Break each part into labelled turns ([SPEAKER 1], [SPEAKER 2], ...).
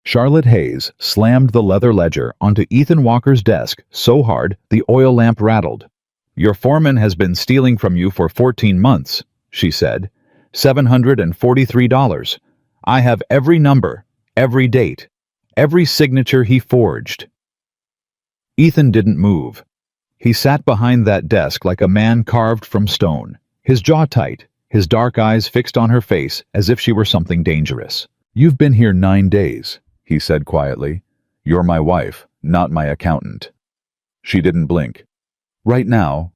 [SPEAKER 1] Charlotte Hayes slammed the leather ledger onto Ethan Walker's desk so hard the oil lamp rattled. "Your foreman has been stealing from you for 14 months, she said. $743. I have every number, every date, every signature he forged." Ethan didn't move. He sat behind that desk like a man carved from stone, his jaw tight, his dark eyes fixed on her face as if she were something dangerous. "You've been here 9 days, he said quietly. "You're my wife, not my accountant." She didn't blink. "Right now,"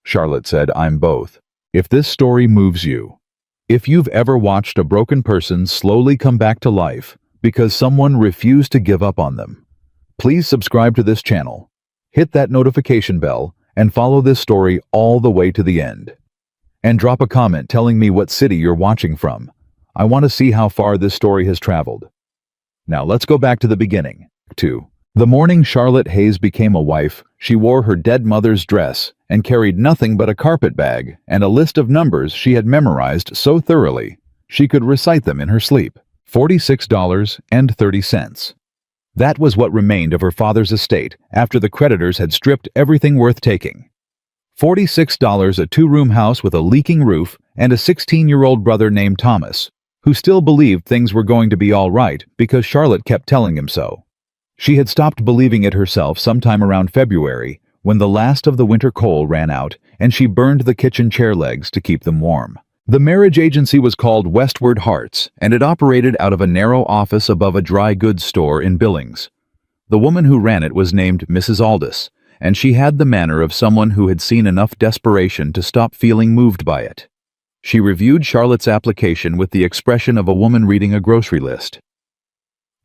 [SPEAKER 1] Charlotte said, "I'm both. If this story moves you, if you've ever watched a broken person slowly come back to life because someone refused to give up on them, please subscribe to this channel, hit that notification bell, and follow this story all the way to the end. And drop a comment telling me what city you're watching from. I want to see how far this story has traveled. Now let's go back to the beginning. 2. The morning Charlotte Hayes became a wife, she wore her dead mother's dress and carried nothing but a carpet bag and a list of numbers she had memorized so thoroughly she could recite them in her sleep. $46.30. That was what remained of her father's estate after the creditors had stripped everything worth taking. $46, a 2-room house with a leaking roof, and a 16-year-old brother named Thomas, who still believed things were going to be all right because Charlotte kept telling him so. She had stopped believing it herself sometime around February when the last of the winter coal ran out and she burned the kitchen chair legs to keep them warm. The marriage agency was called Westward Hearts, and it operated out of a narrow office above a dry goods store in Billings. The woman who ran it was named Mrs. Aldous, and she had the manner of someone who had seen enough desperation to stop feeling moved by it. She reviewed Charlotte's application with the expression of a woman reading a grocery list.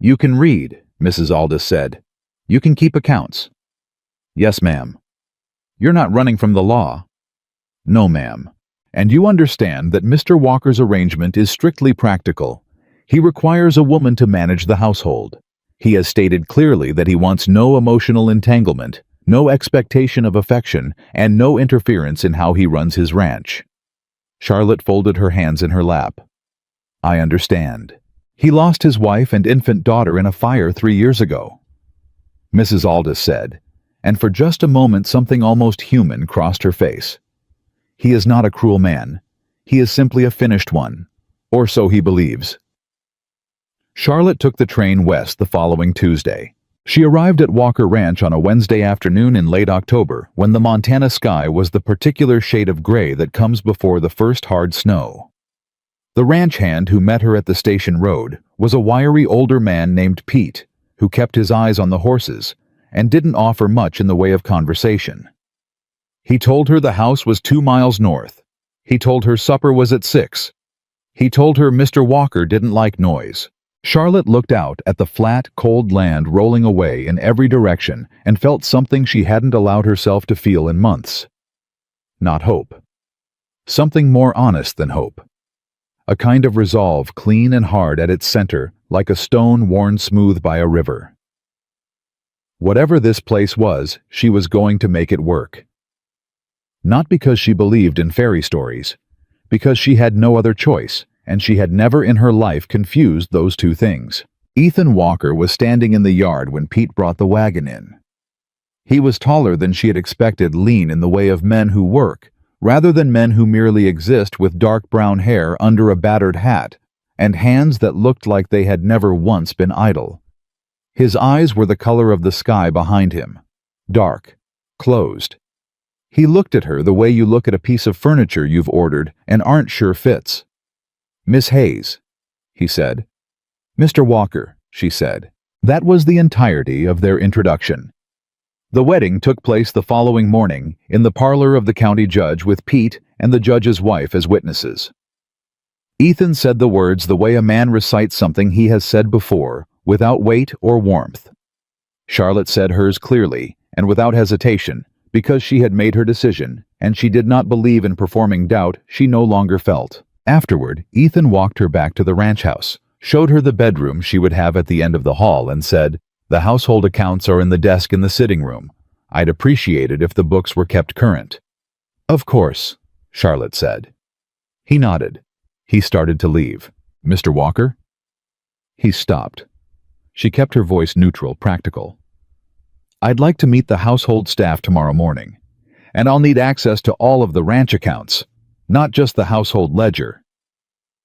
[SPEAKER 1] "You can read," Mrs. Aldous said. "You can keep accounts." "Yes, ma'am." "You're not running from the law." "No, ma'am. And you understand that Mr. Walker's arrangement is strictly practical. He requires a woman to manage the household. He has stated clearly that he wants no emotional entanglement, no expectation of affection, and no interference in how he runs his ranch." Charlotte folded her hands in her lap. "I understand. He lost his wife and infant daughter in a fire 3 years ago," Mrs. Aldous said, and for just a moment something almost human crossed her face. "He is not a cruel man. He is simply a finished one. Or so he believes." Charlotte took the train west the following Tuesday. She arrived at Walker Ranch on a Wednesday afternoon in late October when the Montana sky was the particular shade of gray that comes before the first hard snow. The ranch hand who met her at the station road was a wiry older man named Pete, who kept his eyes on the horses and didn't offer much in the way of conversation. He told her the house was 2 miles north. He told her supper was at 6. He told her Mr. Walker didn't like noise. Charlotte looked out at the flat, cold land rolling away in every direction and felt something she hadn't allowed herself to feel in months. Not hope. Something more honest than hope. A kind of resolve clean and hard at its center, like a stone worn smooth by a river. Whatever this place was, she was going to make it work. Not because she believed in fairy stories, because she had no other choice, and she had never in her life confused those two things. Ethan Walker was standing in the yard when Pete brought the wagon in. He was taller than she had expected, lean in the way of men who work, rather than men who merely exist, with dark brown hair under a battered hat, and hands that looked like they had never once been idle. His eyes were the color of the sky behind him, dark, closed. He looked at her the way you look at a piece of furniture you've ordered and aren't sure fits. "Miss Hayes," he said. "Mr. Walker," she said. That was the entirety of their introduction. The wedding took place the following morning in the parlor of the county judge with Pete and the judge's wife as witnesses. Ethan said the words the way a man recites something he has said before, without weight or warmth. Charlotte said hers clearly and without hesitation, because she had made her decision, and she did not believe in performing doubt she no longer felt. Afterward, Ethan walked her back to the ranch house, showed her the bedroom she would have at the end of the hall, and said, "The household accounts are in the desk in the sitting room. I'd appreciate it if the books were kept current." "Of course," Charlotte said. He nodded. He started to leave. "Mr. Walker?" He stopped. She kept her voice neutral, practical. "I'd like to meet the household staff tomorrow morning, and I'll need access to all of the ranch accounts, not just the household ledger."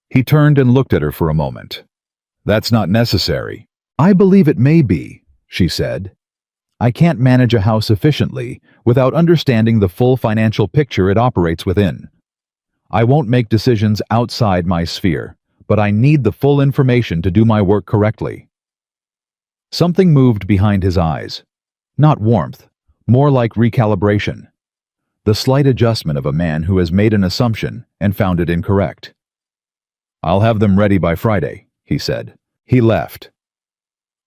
[SPEAKER 1] He turned and looked at her for a moment. "That's not necessary." "I believe it may be," she said. "I can't manage a house efficiently without understanding the full financial picture it operates within. I won't make decisions outside my sphere, but I need the full information to do my work correctly." Something moved behind his eyes. Not warmth, more like recalibration. The slight adjustment of a man who has made an assumption and found it incorrect. "I'll have them ready by Friday," he said. He left.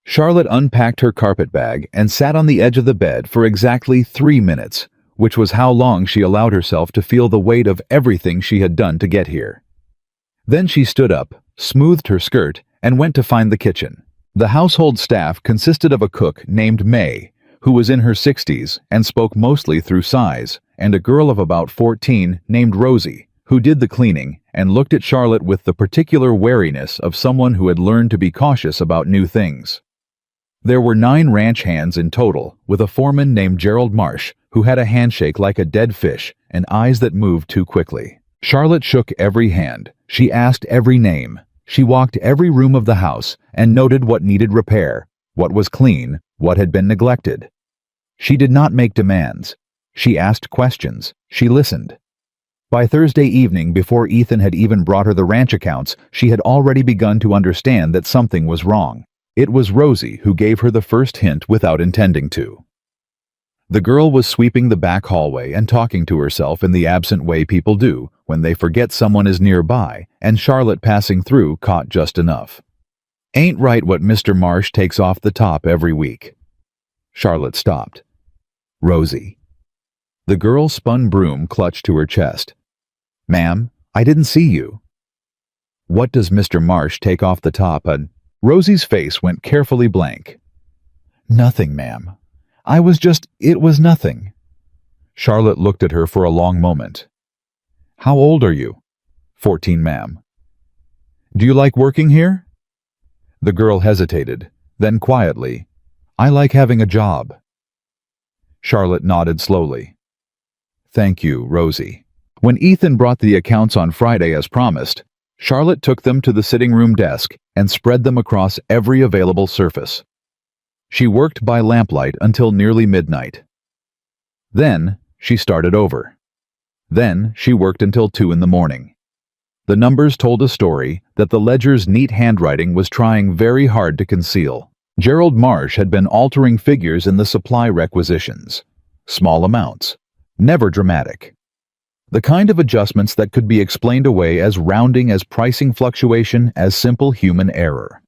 [SPEAKER 1] Charlotte unpacked her carpet bag and sat on the edge of the bed for exactly 3 minutes, which was how long she allowed herself to feel the weight of everything she had done to get here. Then she stood up, smoothed her skirt, and went to find the kitchen. The household staff consisted of a cook named May, who was in her 60s and spoke mostly through sighs, and a girl of about 14 named Rosie, who did the cleaning and looked at Charlotte with the particular wariness of someone who had learned to be cautious about new things. There were 9 ranch hands in total, with a foreman named Gerald Marsh, who had a handshake like a dead fish and eyes that moved too quickly. Charlotte shook every hand. She asked every name. She walked every room of the house and noted what needed repair, what was clean, what had been neglected. She did not make demands. She asked questions. She listened. By Thursday evening, before Ethan had even brought her the ranch accounts, she had already begun to understand that something was wrong. It was Rosie who gave her the first hint without intending to. The girl was sweeping the back hallway and talking to herself in the absent way people do when they forget someone is nearby, and Charlotte passing through caught just enough. "Ain't right what Mr. Marsh takes off the top every week." Charlotte stopped. "Rosie." The girl's spun broom clutched to her chest. "Ma'am, I didn't see you." "What does Mr. Marsh take off the top and—" Rosie's face went carefully blank. "Nothing, ma'am. It was nothing." Charlotte looked at her for a long moment. "How old are you?" 14, ma'am." "Do you like working here?" The girl hesitated, then quietly, "I like having a job." Charlotte nodded slowly. "Thank you, Rosie." When Ethan brought the accounts on Friday as promised, Charlotte took them to the sitting room desk and spread them across every available surface. She worked by lamplight until nearly midnight. Then she started over. Then she worked until 2 in the morning. The numbers told a story that the ledger's neat handwriting was trying very hard to conceal. Gerald Marsh had been altering figures in the supply requisitions. Small amounts. Never dramatic. The kind of adjustments that could be explained away as rounding as pricing fluctuation as simple human error.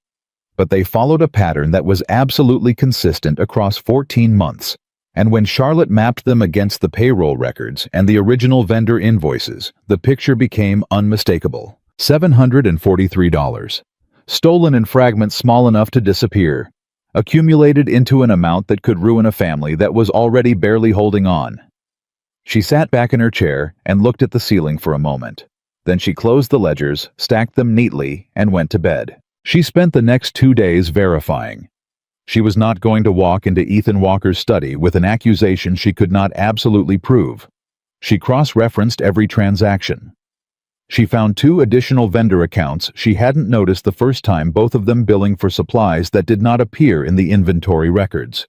[SPEAKER 1] But they followed a pattern that was absolutely consistent across 14 months, and when Charlotte mapped them against the payroll records and the original vendor invoices, the picture became unmistakable. $743. Stolen in fragments small enough to disappear, accumulated into an amount that could ruin a family that was already barely holding on. She sat back in her chair and looked at the ceiling for a moment. Then she closed the ledgers, stacked them neatly, and went to bed. She spent the next 2 days verifying. She was not going to walk into Ethan Walker's study with an accusation she could not absolutely prove. She cross-referenced every transaction. She found 2 additional vendor accounts she hadn't noticed the first time, both of them billing for supplies that did not appear in the inventory records.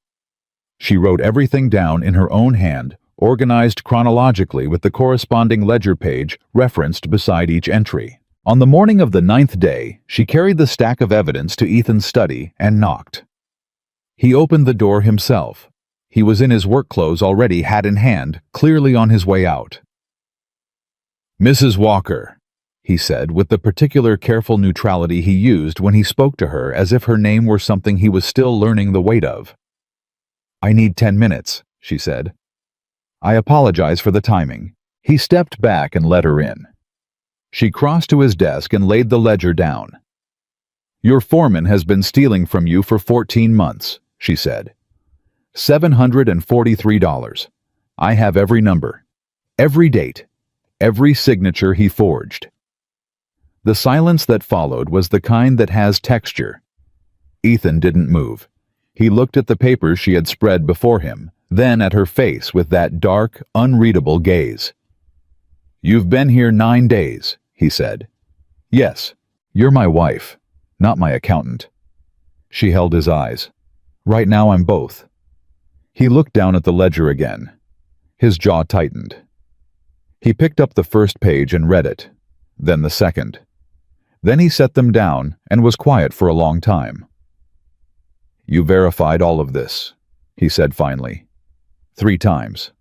[SPEAKER 1] She wrote everything down in her own hand, organized chronologically with the corresponding ledger page referenced beside each entry. On the morning of the 9th day, she carried the stack of evidence to Ethan's study and knocked. He opened the door himself. He was in his work clothes already, hat in hand, clearly on his way out. "Mrs. Walker," he said with the particular careful neutrality he used when he spoke to her, as if her name were something he was still learning the weight of. "I need 10 minutes, she said. "I apologize for the timing." He stepped back and let her in. She crossed to his desk and laid the ledger down. "Your foreman has been stealing from you for 14 months, she said. $743. I have every number, every date, every signature he forged." The silence that followed was the kind that has texture. Ethan didn't move. He looked at the papers she had spread before him, then at her face with that dark, unreadable gaze. "You've been here 9 days," he said. "Yes, you're my wife, not my accountant." She held his eyes. "Right now I'm both." He looked down at the ledger again. His jaw tightened. He picked up the first page and read it, then the second. Then he set them down and was quiet for a long time. "You verified all of this," he said finally. 3 times.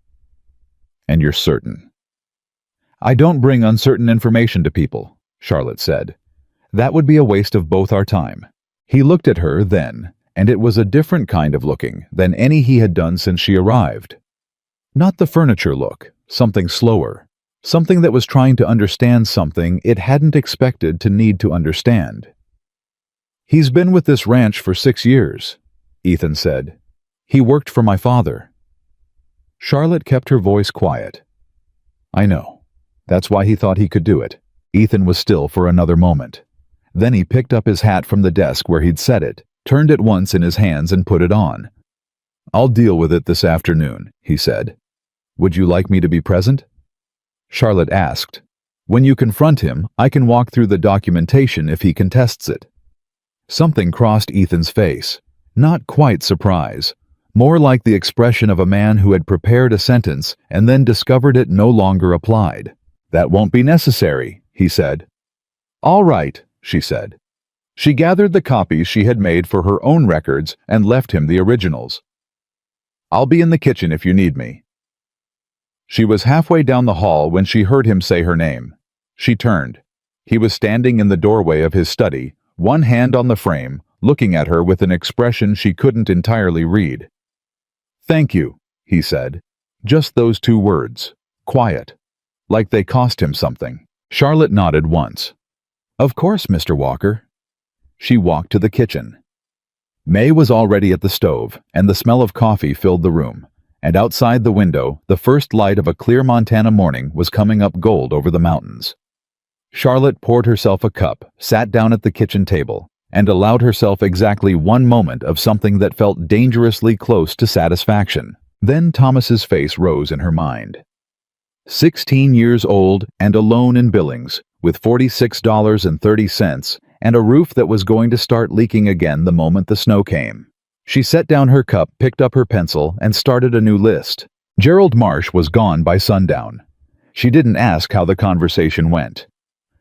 [SPEAKER 1] "And you're certain?" "I don't bring uncertain information to people," Charlotte said. "That would be a waste of both our time." He looked at her then, and it was a different kind of looking than any he had done since she arrived. Not the furniture look, something slower, something that was trying to understand something it hadn't expected to need to understand. "He's been with this ranch for 6 years," Ethan said. "He worked for my father." Charlotte kept her voice quiet. "I know. That's why he thought he could do it." Ethan was still for another moment. Then he picked up his hat from the desk where he'd set it, turned it once in his hands and put it on. "I'll deal with it this afternoon," he said. "Would you like me to be present?" Charlotte asked. "When you confront him, I can walk through the documentation if he contests it." Something crossed Ethan's face. Not quite surprise. More like the expression of a man who had prepared a sentence and then discovered it no longer applied. "That won't be necessary," he said. "All right," she said. She gathered the copies she had made for her own records and left him the originals. "I'll be in the kitchen if you need me." She was halfway down the hall when she heard him say her name. She turned. He was standing in the doorway of his study, one hand on the frame, looking at her with an expression she couldn't entirely read. "Thank you," he said. Just those 2 words. Quiet. Like they cost him something. Charlotte nodded once. "Of course, Mr. Walker." She walked to the kitchen. May was already at the stove, and the smell of coffee filled the room. And outside the window, the first light of a clear Montana morning was coming up gold over the mountains. Charlotte poured herself a cup, sat down at the kitchen table, and allowed herself exactly 1 moment of something that felt dangerously close to satisfaction. Then Thomas's face rose in her mind. 16 years old and alone in Billings, with $46.30 and a roof that was going to start leaking again the moment the snow came. She set down her cup, picked up her pencil, and started a new list. Gerald Marsh was gone by sundown. She didn't ask how the conversation went.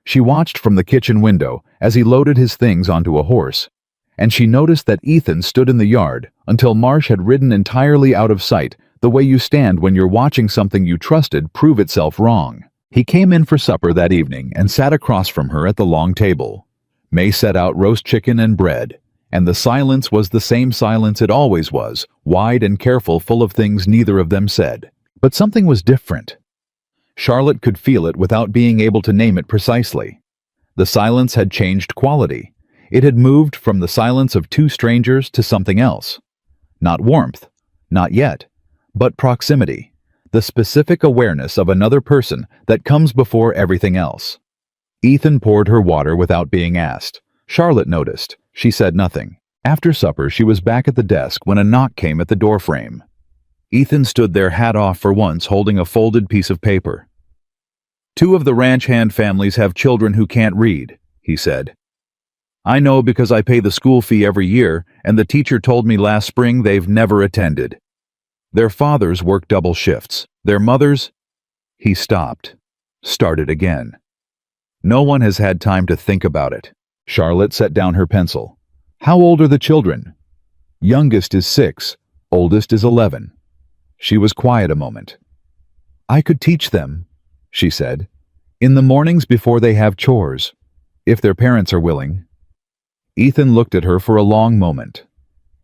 [SPEAKER 1] She watched from the kitchen window as he loaded his things onto a horse, and she noticed that Ethan stood in the yard until Marsh had ridden entirely out of sight, the way you stand when you're watching something you trusted prove itself wrong. He came in for supper that evening and sat across from her at the long table. May set out roast chicken and bread, and the silence was the same silence it always was, wide and careful, full of things neither of them said. But something was different. Charlotte could feel it without being able to name it precisely. The silence had changed quality. It had moved from the silence of 2 strangers to something else. Not warmth, not yet, but proximity, the specific awareness of another person that comes before everything else. Ethan poured her water without being asked. Charlotte noticed. She said nothing. After supper, she was back at the desk when a knock came at the doorframe. Ethan stood there, hat off for once, holding a folded piece of paper. "2 of the ranch hand families have children who can't read," he said. "I know because I pay the school fee every year, and the teacher told me last spring they've never attended. Their fathers work double shifts. Their mothers—" He stopped. Started again. "No one has had time to think about it." Charlotte set down her pencil. "How old are the children?" "Youngest is 6, oldest is 11. She was quiet a moment. "I could teach them," she said, "in the mornings before they have chores, if their parents are willing." Ethan looked at her for a long moment.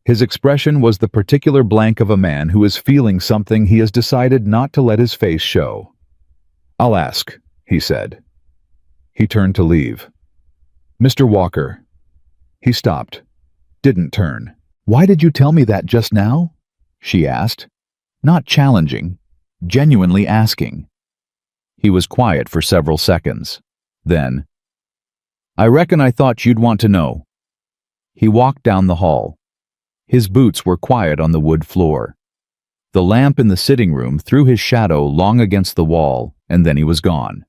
[SPEAKER 1] His expression was the particular blank of a man who is feeling something he has decided not to let his face show. "I'll ask," he said. He turned to leave. "Mr. Walker." He stopped. Didn't turn. "Why did you tell me that just now?" she asked. Not challenging, genuinely asking. He was quiet for several seconds. Then, "I reckon I thought you'd want to know." He walked down the hall. His boots were quiet on the wood floor. The lamp in the sitting room threw his shadow long against the wall, and then he was gone.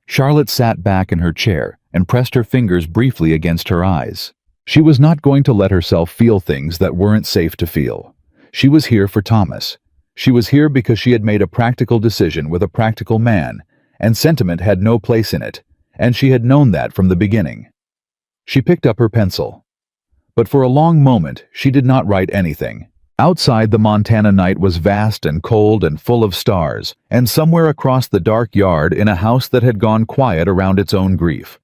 [SPEAKER 1] Charlotte sat back in her chair and pressed her fingers briefly against her eyes. She was not going to let herself feel things that weren't safe to feel. She was here for Thomas. She was here because she had made a practical decision with a practical man, and sentiment had no place in it, and she had known that from the beginning. She picked up her pencil. But for a long moment, she did not write anything. Outside, the Montana night was vast and cold and full of stars, and somewhere across the dark yard in a house that had gone quiet around its own grief,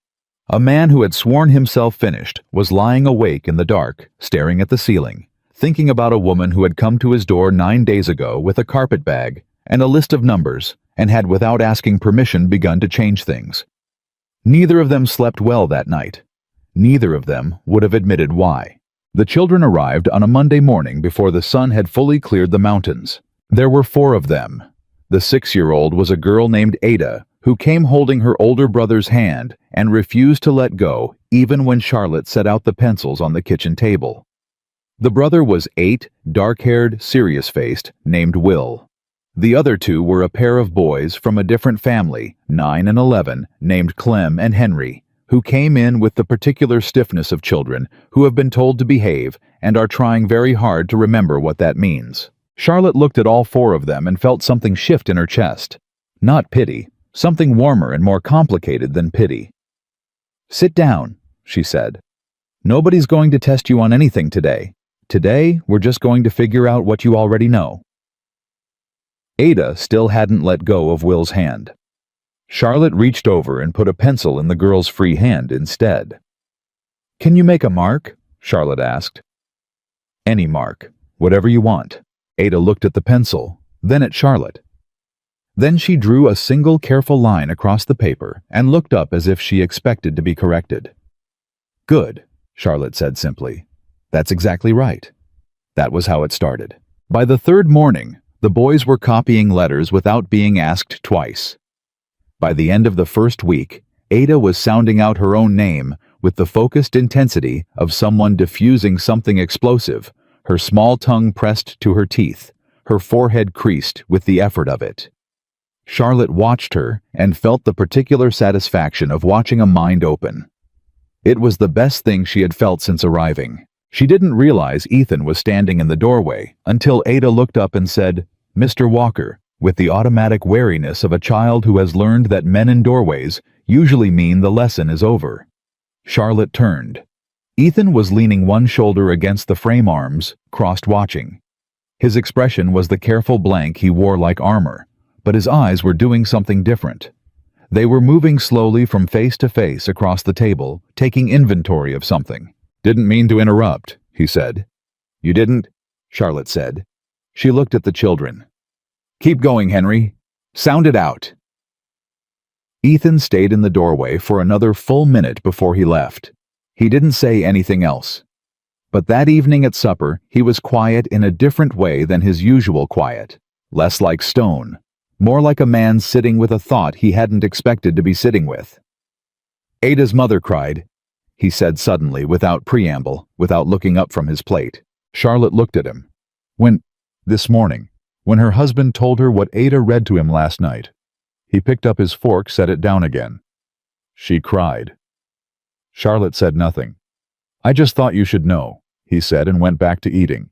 [SPEAKER 1] a man who had sworn himself finished was lying awake in the dark, staring at the ceiling, thinking about a woman who had come to his door 9 days ago with a carpet bag and a list of numbers and had without asking permission begun to change things. Neither of them slept well that night. Neither of them would have admitted why. The children arrived on a Monday morning before the sun had fully cleared the mountains. There were 4 of them. The 6-year-old was a girl named Ada, who came holding her older brother's hand and refused to let go even when Charlotte set out the pencils on the kitchen table. The brother was 8, dark-haired, serious-faced, named Will. The other 2 were a pair of boys from a different family, 9 and 11, named Clem and Henry, who came in with the particular stiffness of children who have been told to behave and are trying very hard to remember what that means. Charlotte looked at all 4 of them and felt something shift in her chest. Not pity, something warmer and more complicated than pity. "Sit down," she said. "Nobody's going to test you on anything today. Today, we're just going to figure out what you already know." Ada still hadn't let go of Will's hand. Charlotte reached over and put a pencil in the girl's free hand instead. "Can you make a mark?" Charlotte asked. "Any mark. Whatever you want." Ada looked at the pencil, then at Charlotte. Then she drew a single careful line across the paper and looked up as if she expected to be corrected. "Good," Charlotte said simply. "That's exactly right." That was how it started. By the 3rd morning, the boys were copying letters without being asked twice. By the end of the 1st week, Ada was sounding out her own name with the focused intensity of someone diffusing something explosive, her small tongue pressed to her teeth, her forehead creased with the effort of it. Charlotte watched her and felt the particular satisfaction of watching a mind open. It was the best thing she had felt since arriving. She didn't realize Ethan was standing in the doorway until Ada looked up and said, "Mr. Walker," with the automatic wariness of a child who has learned that men in doorways usually mean the lesson is over. Charlotte turned. Ethan was leaning one shoulder against the frame arms, crossed watching. His expression was the careful blank he wore like armor, but his eyes were doing something different. They were moving slowly from face to face across the table, taking inventory of something. "Didn't mean to interrupt," he said. "You didn't?" Charlotte said. She looked at the children. "Keep going, Henry. Sound it out." Ethan stayed in the doorway for another full minute before he left. He didn't say anything else. But that evening at supper, he was quiet in a different way than his usual quiet. Less like stone. More like a man sitting with a thought he hadn't expected to be sitting with. "Ada's mother cried," he said suddenly, without preamble, without looking up from his plate. Charlotte looked at him. This morning, when her husband told her what Ada read to him last night. He picked up his fork, set it down again. She cried. Charlotte said nothing. "I just thought you should know," he said, and went back to eating.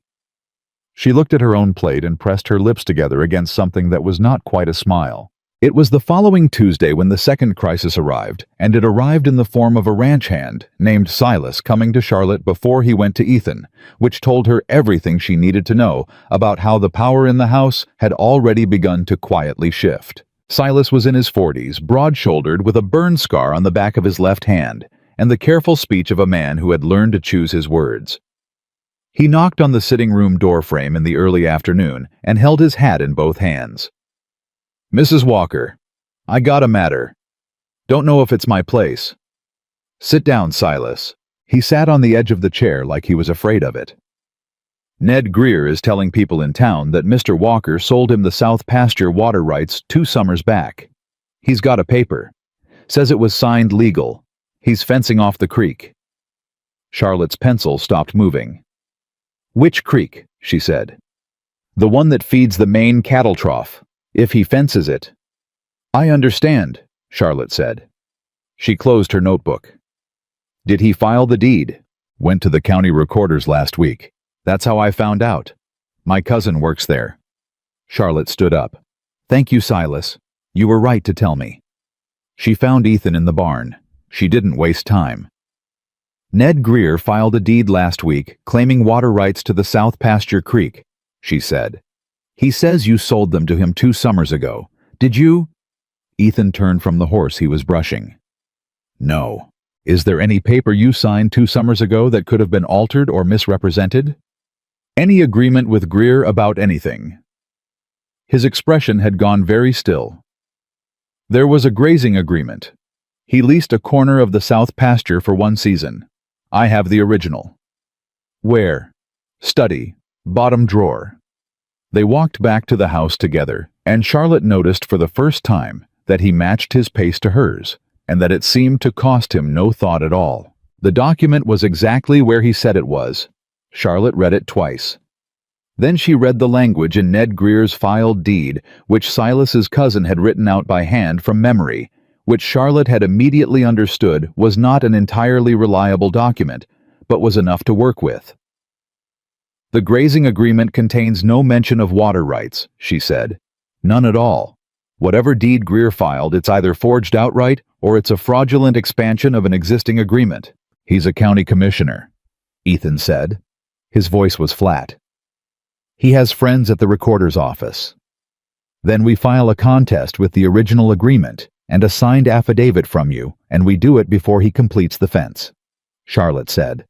[SPEAKER 1] She looked at her own plate and pressed her lips together against something that was not quite a smile. It was the following Tuesday when the second crisis arrived, and it arrived in the form of a ranch hand named Silas coming to Charlotte before he went to Ethan, which told her everything she needed to know about how the power in the house had already begun to quietly shift. Silas was in his 40s, broad-shouldered, with a burn scar on the back of his left hand, and the careful speech of a man who had learned to choose his words. He knocked on the sitting room door frame in the early afternoon and held his hat in both hands. "Mrs. Walker, I got a matter. Don't know if it's my place." "Sit down, Silas." He sat on the edge of the chair like he was afraid of it. "Ned Greer is telling people in town that Mr. Walker sold him the South Pasture water rights 2 summers back. He's got a paper. Says it was signed legal. He's fencing off the creek." Charlotte's pencil stopped moving. "Which creek?" she said. "The one that feeds the main cattle trough, if he fences it." "I understand," Charlotte said. She closed her notebook. "Did he file the deed?" "Went to the county recorder's last week. That's how I found out. My cousin works there." Charlotte stood up. "Thank you, Silas. You were right to tell me." She found Ethan in the barn. She didn't waste time. "Ned Greer filed a deed last week claiming water rights to the South Pasture Creek," she said. "He says you sold them to him 2 summers ago. Did you?" Ethan turned from the horse he was brushing. "No. Is there any paper you signed 2 summers ago that could have been altered or misrepresented? Any agreement with Greer about anything?" His expression had gone very still. "There was a grazing agreement. He leased a corner of the South Pasture for 1 season. I have the original." "Where?" "Study. Bottom drawer." They walked back to the house together, and Charlotte noticed for the first time that he matched his pace to hers, and that it seemed to cost him no thought at all. The document was exactly where he said it was. Charlotte read it twice. Then she read the language in Ned Greer's filed deed, which Silas's cousin had written out by hand from memory, which Charlotte had immediately understood was not an entirely reliable document, but was enough to work with. "The grazing agreement contains no mention of water rights," she said. "None at all. Whatever deed Greer filed, it's either forged outright or it's a fraudulent expansion of an existing agreement." "He's a county commissioner," Ethan said. His voice was flat. "He has friends at the recorder's office. Then we file a contest with the original agreement and a signed affidavit from you, and we do it before he completes the fence," Charlotte said.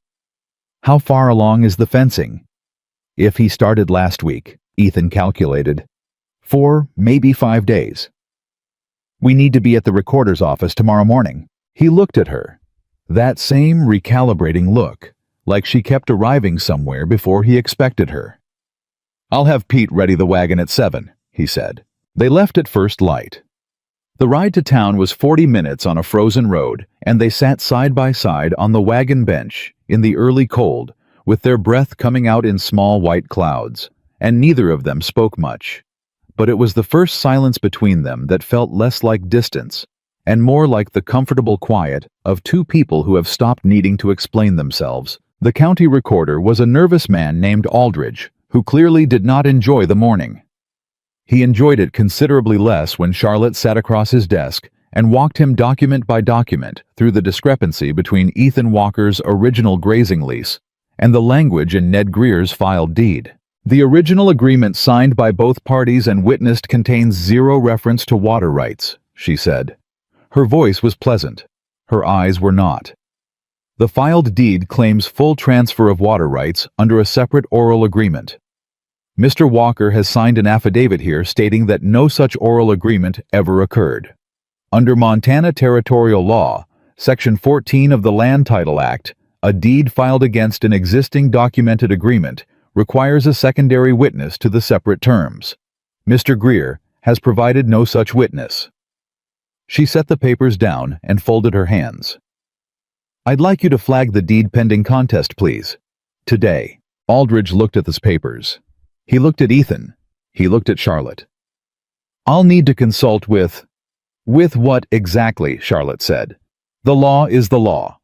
[SPEAKER 1] "How far along is the fencing?" "If he started last week," Ethan calculated, 4, maybe 5 days. "We need to be at the recorder's office tomorrow morning." He looked at her. That same recalibrating look, like she kept arriving somewhere before he expected her. "I'll have Pete ready the wagon at 7, he said. They left at first light. The ride to town was 40 minutes on a frozen road, and they sat side by side on the wagon bench in the early cold, with their breath coming out in small white clouds, and neither of them spoke much. But it was the first silence between them that felt less like distance, and more like the comfortable quiet of 2 people who have stopped needing to explain themselves. The county recorder was a nervous man named Aldridge, who clearly did not enjoy the morning. He enjoyed it considerably less when Charlotte sat across his desk and walked him document by document through the discrepancy between Ethan Walker's original grazing lease and the language in Ned Greer's filed deed. The original agreement signed by both parties and witnessed contains 0 reference to water rights, she said. Her voice was pleasant. Her eyes were not. The filed deed claims full transfer of water rights under a separate oral agreement. Mr. Walker has signed an affidavit here stating that no such oral agreement ever occurred. Under Montana territorial law, Section 14 of the Land Title Act, a deed filed against an existing documented agreement requires a secondary witness to the separate terms. Mr. Greer has provided no such witness. She set the papers down and folded her hands. "I'd like you to flag the deed pending contest, please. Today." Aldridge looked at the papers. He looked at Ethan. He looked at Charlotte. "I'll need to consult with..." "With what exactly?" Charlotte said. "The law is the law.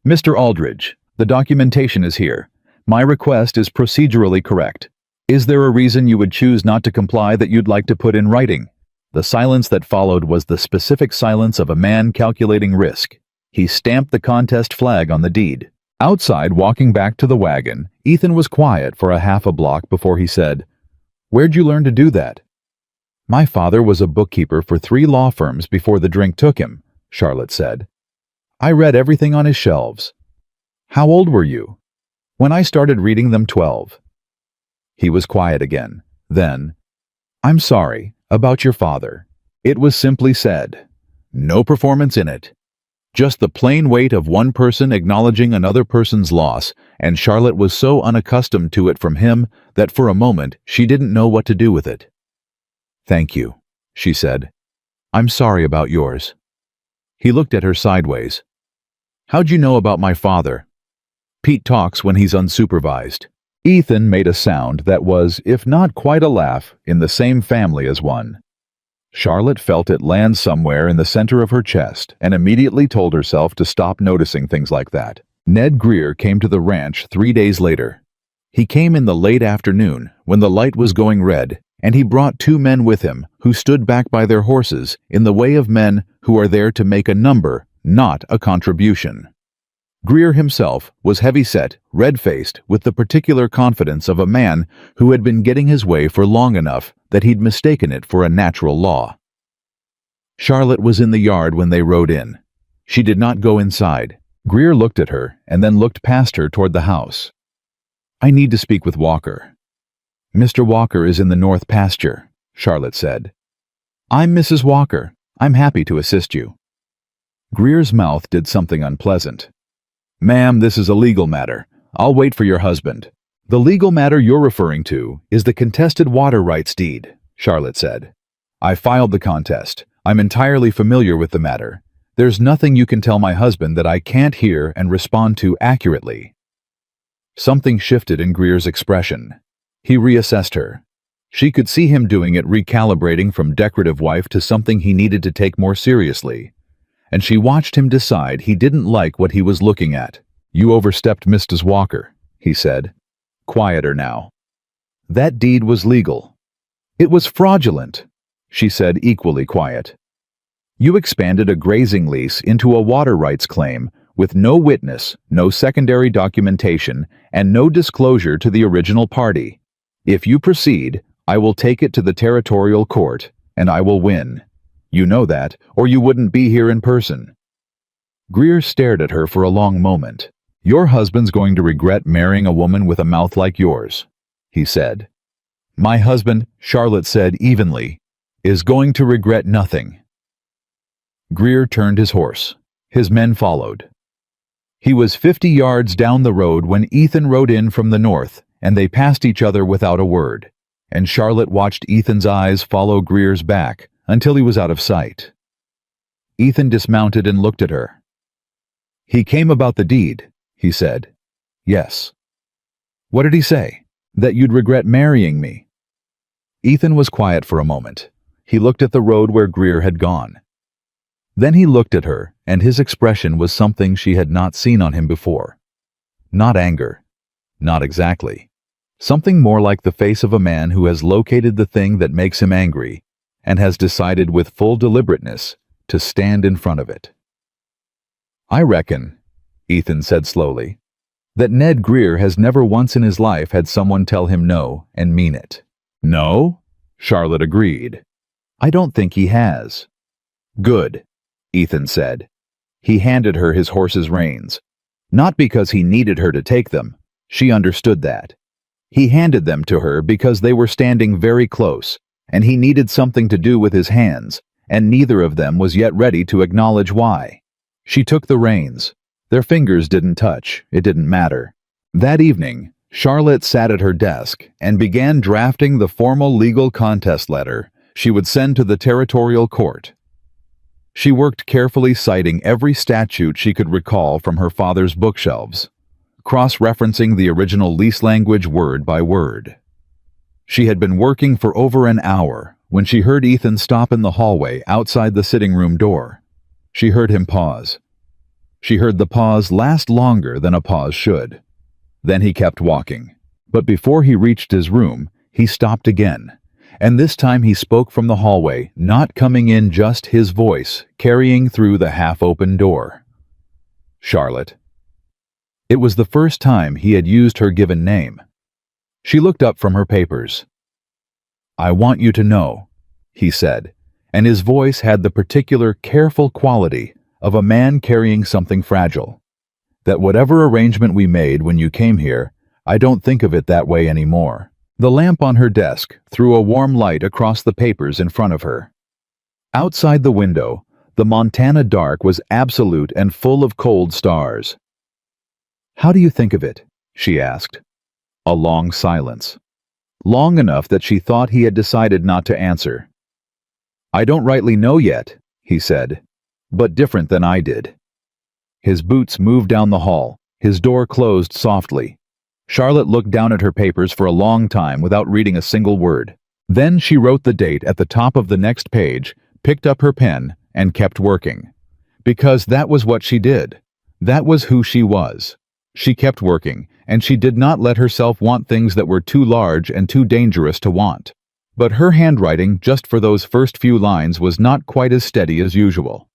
[SPEAKER 1] Mr. Aldridge, the documentation is here. My request is procedurally correct. Is there a reason you would choose not to comply that you'd like to put in writing?" The silence that followed was the specific silence of a man calculating risk. He stamped the contest flag on the deed. Outside, walking back to the wagon, Ethan was quiet for a half a block before he said, "Where'd you learn to do that?" "My father was a bookkeeper for 3 law firms before the drink took him," Charlotte said. "I read everything on his shelves." "How old were you?" "When I started reading them, 12. He was quiet again. Then, "I'm sorry about your father." It was simply said. No performance in it. Just the plain weight of one person acknowledging another person's loss, and Charlotte was so unaccustomed to it from him that for a moment she didn't know what to do with it. "Thank you," she said. "I'm sorry about yours." He looked at her sideways. "How'd you know about my father?" Pete talks when he's unsupervised. Ethan made a sound that was, if not quite a laugh, in the same family as one. Charlotte felt it land somewhere in the center of her chest and immediately told herself to stop noticing things like that. Ned Greer came to the ranch 3 days later. He came in the late afternoon when the light was going red, and he brought 2 men with him who stood back by their horses in the way of men who are there to make a number, not a contribution. Greer himself was heavy-set, red-faced, with the particular confidence of a man who had been getting his way for long enough that he'd mistaken it for a natural law. Charlotte was in the yard when they rode in. She did not go inside. Greer looked at her and then looked past her toward the house. "I need to speak with Walker." "Mr. Walker is in the north pasture," Charlotte said. "I'm Mrs. Walker. I'm happy to assist you." Greer's mouth did something unpleasant. "Ma'am, this is a legal matter. I'll wait for your husband." "The legal matter you're referring to is the contested water rights deed," Charlotte said. "I filed the contest. I'm entirely familiar with the matter. There's nothing you can tell my husband that I can't hear and respond to accurately." Something shifted in Greer's expression. He reassessed her. She could see him doing it, recalibrating from decorative wife to something he needed to take more seriously. And she watched him decide he didn't like what he was looking at. "You overstepped, Mrs. Walker," he said. Quieter now. "That deed was legal." "It was fraudulent," she said, equally quiet. "You expanded a grazing lease into a water rights claim with no witness, no secondary documentation, and no disclosure to the original party. If you proceed, I will take it to the territorial court, and I will win. You know that, or you wouldn't be here in person." Greer stared at her for a long moment. "Your husband's going to regret marrying a woman with a mouth like yours," he said. "My husband," Charlotte said evenly, "is going to regret nothing." Greer turned his horse. His men followed. He was 50 yards down the road when Ethan rode in from the north, and they passed each other without a word, and Charlotte watched Ethan's eyes follow Greer's back until he was out of sight. Ethan dismounted and looked at her. "He came about the deed," he said. "Yes." "What did he say?" "That you'd regret marrying me." Ethan was quiet for a moment. He looked at the road where Greer had gone. Then he looked at her, and his expression was something she had not seen on him before. Not anger. Not exactly. Something more like the face of a man who has located the thing that makes him angry and has decided with full deliberateness to stand in front of it. "I reckon," Ethan said slowly, "that Ned Greer has never once in his life had someone tell him no and mean it." "No?" Charlotte agreed. "I don't think he has." "Good," Ethan said. He handed her his horse's reins. Not because he needed her to take them. She understood that. He handed them to her because they were standing very close, and he needed something to do with his hands, and neither of them was yet ready to acknowledge why. She took the reins. Their fingers didn't touch. It didn't matter. That evening, Charlotte sat at her desk and began drafting the formal legal contest letter she would send to the territorial court. She worked carefully, citing every statute she could recall from her father's bookshelves, cross-referencing the original lease language word by word. She had been working for over an hour when she heard Ethan stop in the hallway outside the sitting room door. She heard him pause. She heard the pause last longer than a pause should. Then he kept walking. But before he reached his room, he stopped again. And this time he spoke from the hallway, not coming in, just his voice carrying through the half-open door. "Charlotte." It was the first time he had used her given name. She looked up from her papers. "I want you to know," he said, and his voice had the particular careful quality of a man carrying something fragile, "that whatever arrangement we made when you came here, I don't think of it that way anymore." The lamp on her desk threw a warm light across the papers in front of her. Outside the window, the Montana dark was absolute and full of cold stars. "How do you think of it?" she asked. A long silence. Long enough that she thought he had decided not to answer. "I don't rightly know yet," he said, "but different than I did." His boots moved down the hall. His door closed softly. Charlotte looked down at her papers for a long time without reading a single word. Then she wrote the date at the top of the next page, picked up her pen, and kept working. Because that was what she did. That was who she was. She kept working, and she did not let herself want things that were too large and too dangerous to want. But her handwriting, just for those first few lines, was not quite as steady as usual.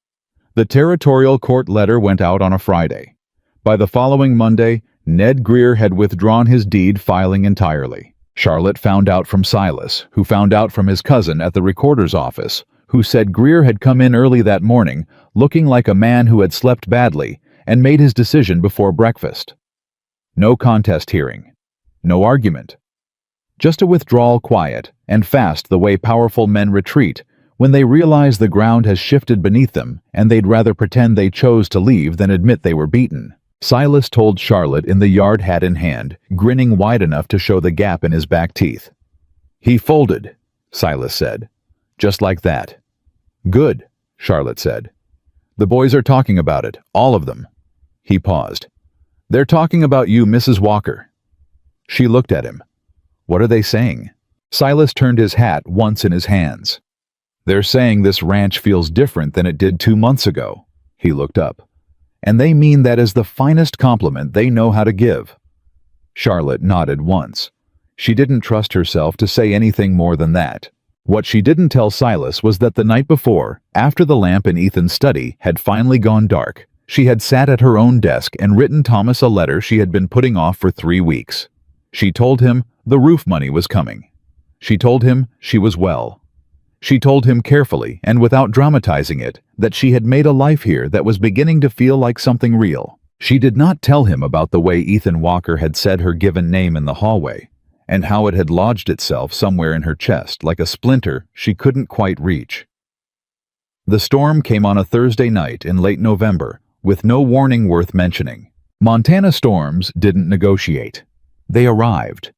[SPEAKER 1] The territorial court letter went out on a Friday. By the following Monday, Ned Greer had withdrawn his deed filing entirely. Charlotte found out from Silas, who found out from his cousin at the recorder's office, who said Greer had come in early that morning, looking like a man who had slept badly, and made his decision before breakfast. No contest hearing. No argument. Just a withdrawal, quiet and fast, the way powerful men retreat when they realize the ground has shifted beneath them and they'd rather pretend they chose to leave than admit they were beaten. Silas told Charlotte in the yard, hat in hand, grinning wide enough to show the gap in his back teeth. "He folded," Silas said. "Just like that." "Good," Charlotte said. "The boys are talking about it, all of them." He paused. "They're talking about you, Mrs. Walker." She looked at him. "What are they saying?" Silas turned his hat once in his hands. "They're saying this ranch feels different than it did 2 months ago." He looked up. "And they mean that is the finest compliment they know how to give." Charlotte nodded once. She didn't trust herself to say anything more than that. What she didn't tell Silas was that the night before, after the lamp in Ethan's study had finally gone dark, she had sat at her own desk and written Thomas a letter she had been putting off for 3 weeks. She told him the roof money was coming. She told him she was well. She told him carefully and without dramatizing it that she had made a life here that was beginning to feel like something real. She did not tell him about the way Ethan Walker had said her given name in the hallway, and how it had lodged itself somewhere in her chest like a splinter she couldn't quite reach. The storm came on a Thursday night in late November, with no warning worth mentioning. Montana storms didn't negotiate. They arrived.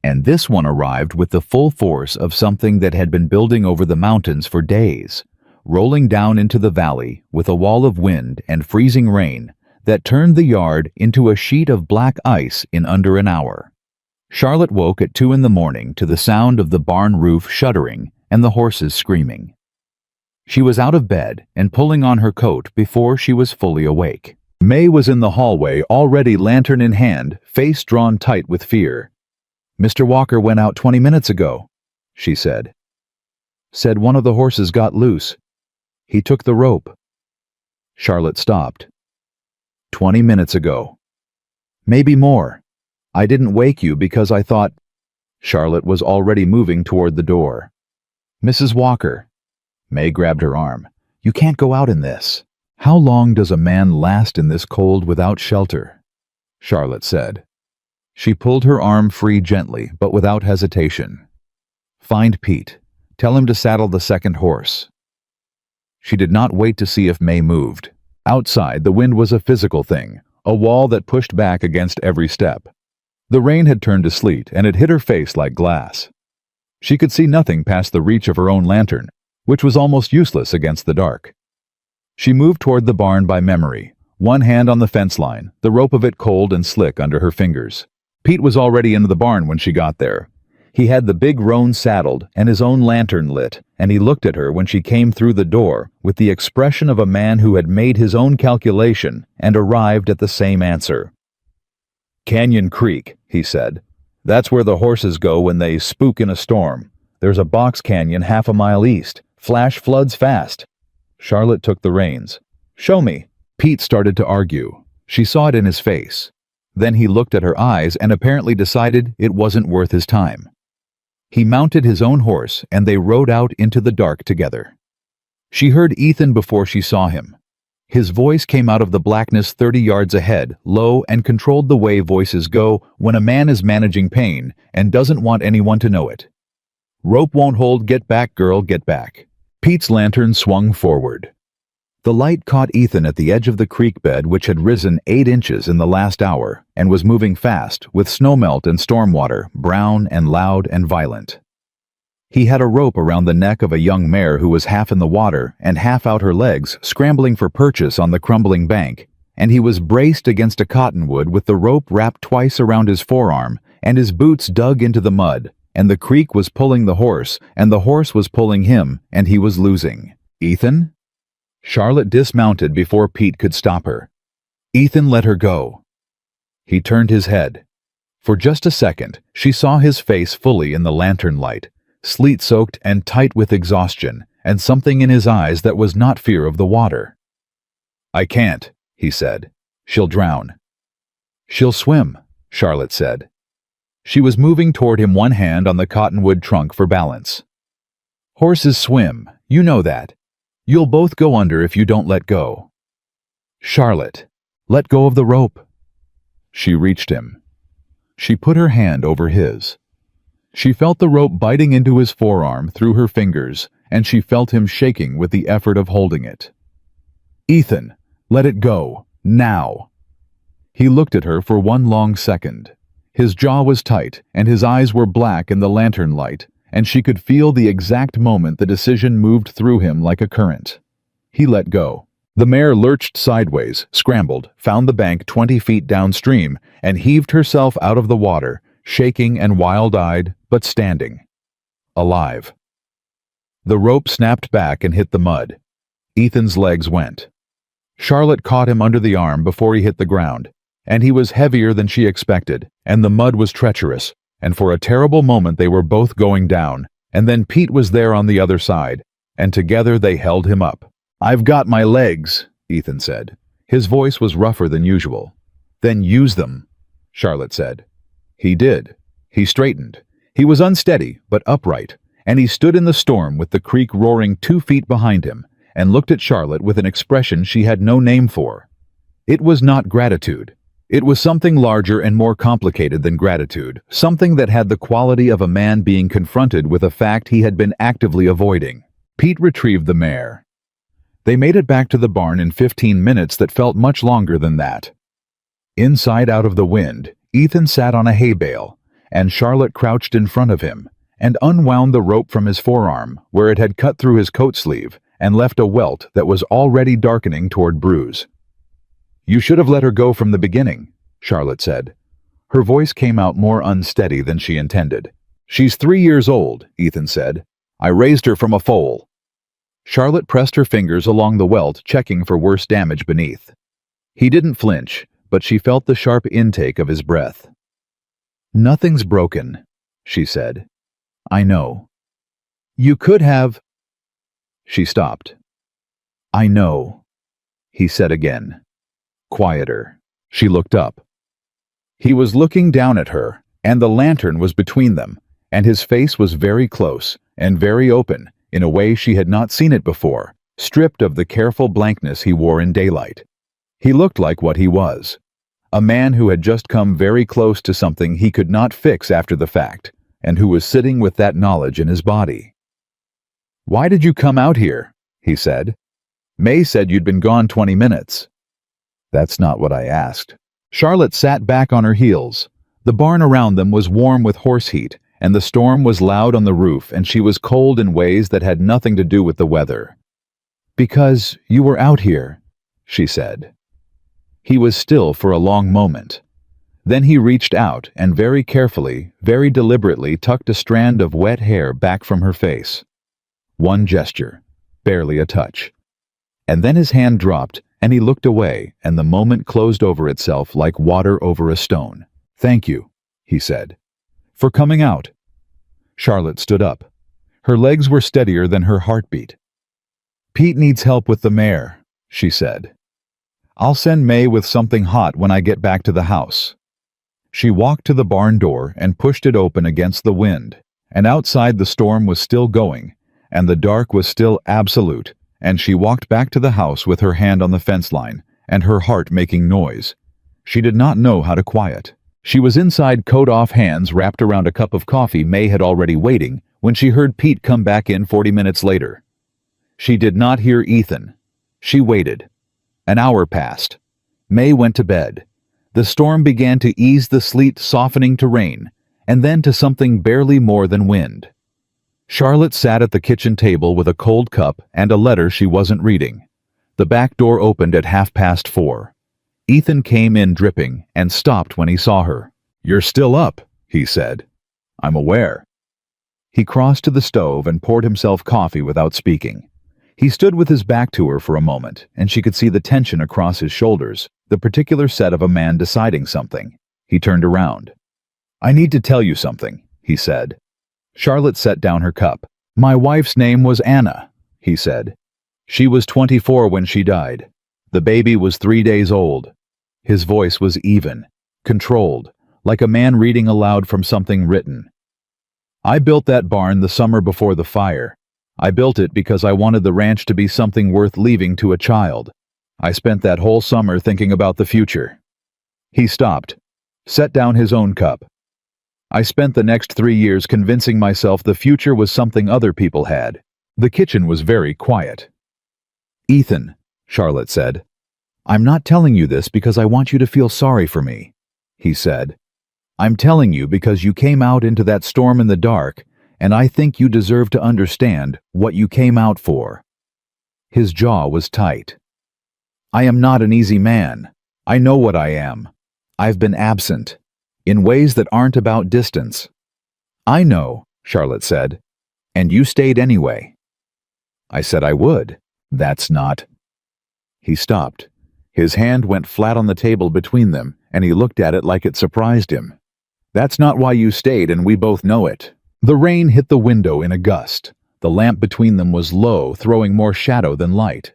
[SPEAKER 1] And this one arrived with the full force of something that had been building over the mountains for days, rolling down into the valley with a wall of wind and freezing rain that turned the yard into a sheet of black ice in under an hour. Charlotte woke at 2 a.m. to the sound of the barn roof shuddering and the horses screaming. She was out of bed and pulling on her coat before she was fully awake. May was in the hallway, already lantern in hand, face drawn tight with fear. "Mr. Walker went out 20 minutes ago," she said. "Said one of the horses got loose. He took the rope." Charlotte stopped. 20 minutes ago. "Maybe more. I didn't wake you because I thought—" Charlotte was already moving toward the door. "Mrs. Walker." May grabbed her arm. "You can't go out in this." "How long does a man last in this cold without shelter?" Charlotte said. She pulled her arm free gently, but without hesitation. "Find Pete. Tell him to saddle the second horse." She did not wait to see if May moved. Outside, the wind was a physical thing, a wall that pushed back against every step. The rain had turned to sleet, and it hit her face like glass. She could see nothing past the reach of her own lantern, which was almost useless against the dark. She moved toward the barn by memory, one hand on the fence line, the rope of it cold and slick under her fingers. Pete was already into the barn when she got there. He had the big roan saddled and his own lantern lit, and he looked at her when she came through the door with the expression of a man who had made his own calculation and arrived at the same answer. "Canyon Creek," he said. "That's where the horses go when they spook in a storm. There's a box canyon half a mile east. Flash floods fast." Charlotte took the reins. "Show me." Pete started to argue. She saw it in his face. Then he looked at her eyes and apparently decided it wasn't worth his time. He mounted his own horse and they rode out into the dark together. She heard Ethan before she saw him. His voice came out of the blackness 30 yards ahead, low and controlled the way voices go when a man is managing pain and doesn't want anyone to know it. "Rope won't hold, get back, girl, get back." Pete's lantern swung forward. The light caught Ethan at the edge of the creek bed, which had risen 8 inches in the last hour and was moving fast with snowmelt and stormwater, brown and loud and violent. He had a rope around the neck of a young mare who was half in the water and half out her legs, scrambling for purchase on the crumbling bank, and he was braced against a cottonwood with the rope wrapped twice around his forearm, and his boots dug into the mud, and the creek was pulling the horse, and the horse was pulling him, and he was losing. "Ethan?" Charlotte dismounted before Pete could stop her. Ethan let her go. He turned his head. For just a second, she saw his face fully in the lantern light, sleet-soaked and tight with exhaustion, and something in his eyes that was not fear of the water. "I can't," he said. "She'll drown." "She'll swim," Charlotte said. She was moving toward him, one hand on the cottonwood trunk for balance. "Horses swim, you know that. You'll both go under if you don't let go." "Charlotte, let go of the rope." She reached him. She put her hand over his. She felt the rope biting into his forearm through her fingers, and she felt him shaking with the effort of holding it. "Ethan, let it go, now." He looked at her for one long second. His jaw was tight, and his eyes were black in the lantern light, and she could feel the exact moment the decision moved through him like a current. He let go. The mare lurched sideways, scrambled, found the bank 20 feet downstream, and heaved herself out of the water, shaking and wild-eyed, but standing. Alive. The rope snapped back and hit the mud. Ethan's legs went. Charlotte caught him under the arm before he hit the ground, and he was heavier than she expected, and the mud was treacherous, and for a terrible moment they were both going down, and then Pete was there on the other side, and together they held him up. "I've got my legs," Ethan said. His voice was rougher than usual. "Then use them," Charlotte said. He did. He straightened. He was unsteady, but upright, and he stood in the storm with the creek roaring 2 feet behind him, and looked at Charlotte with an expression she had no name for. It was not gratitude. It was something larger and more complicated than gratitude, something that had the quality of a man being confronted with a fact he had been actively avoiding. Pete retrieved the mare. They made it back to the barn in 15 minutes that felt much longer than that. Inside out of the wind, Ethan sat on a hay bale, and Charlotte crouched in front of him, and unwound the rope from his forearm, where it had cut through his coat sleeve, and left a welt that was already darkening toward bruise. "You should have let her go from the beginning," Charlotte said. Her voice came out more unsteady than she intended. "She's 3 years old," Ethan said. "I raised her from a foal." Charlotte pressed her fingers along the welt, checking for worse damage beneath. He didn't flinch, but she felt the sharp intake of his breath. "Nothing's broken," she said. "I know." "You could have—" She stopped. "I know," he said again. Quieter. She looked up. He was looking down at her, and the lantern was between them, and his face was very close and very open, in a way she had not seen it before, stripped of the careful blankness he wore in daylight. He looked like what he was. A man who had just come very close to something he could not fix after the fact, and who was sitting with that knowledge in his body. "Why did you come out here?" he said. "May said you'd been gone 20 minutes. "That's not what I asked." Charlotte sat back on her heels. The barn around them was warm with horse heat, and the storm was loud on the roof, and she was cold in ways that had nothing to do with the weather. "Because you were out here," she said. He was still for a long moment. Then he reached out and very carefully, very deliberately tucked a strand of wet hair back from her face. One gesture, barely a touch. And then his hand dropped, and he looked away, and the moment closed over itself like water over a stone. "Thank you," he said, "for coming out." Charlotte stood up. Her legs were steadier than her heartbeat. "Pete needs help with the mare," she said. "I'll send May with something hot when I get back to the house." She walked to the barn door and pushed it open against the wind, and outside the storm was still going, and the dark was still absolute, and she walked back to the house with her hand on the fence line, and her heart making noise. She did not know how to quiet. She was inside, coat-off hands wrapped around a cup of coffee May had already waiting, when she heard Pete come back in 40 minutes later. She did not hear Ethan. She waited. An hour passed. May went to bed. The storm began to ease, the sleet softening to rain, and then to something barely more than wind. Charlotte sat at the kitchen table with a cold cup and a letter she wasn't reading. The back door opened at 4:30. Ethan came in dripping and stopped when he saw her. "You're still up," he said. "I'm aware." He crossed to the stove and poured himself coffee without speaking. He stood with his back to her for a moment, and she could see the tension across his shoulders, the particular set of a man deciding something. He turned around. "I need to tell you something," he said. Charlotte set down her cup. "My wife's name was Anna," he said. "She was 24 when she died. The baby was 3 days old." His voice was even, controlled, like a man reading aloud from something written. "I built that barn the summer before the fire. I built it because I wanted the ranch to be something worth leaving to a child. I spent that whole summer thinking about the future." He stopped, set down his own cup. "I spent the next 3 years convincing myself the future was something other people had." The kitchen was very quiet. "Ethan," Charlotte said, "I'm not telling you this because I want you to feel sorry for me," he said. "I'm telling you because you came out into that storm in the dark, and I think you deserve to understand what you came out for." His jaw was tight. "I am not an easy man. I know what I am. I've been absent, in ways that aren't about distance." "I know," Charlotte said, "and you stayed anyway." "I said I would. That's not—" He stopped. His hand went flat on the table between them, and he looked at it like it surprised him. "That's not why you stayed, and we both know it." The rain hit the window in a gust. The lamp between them was low, throwing more shadow than light.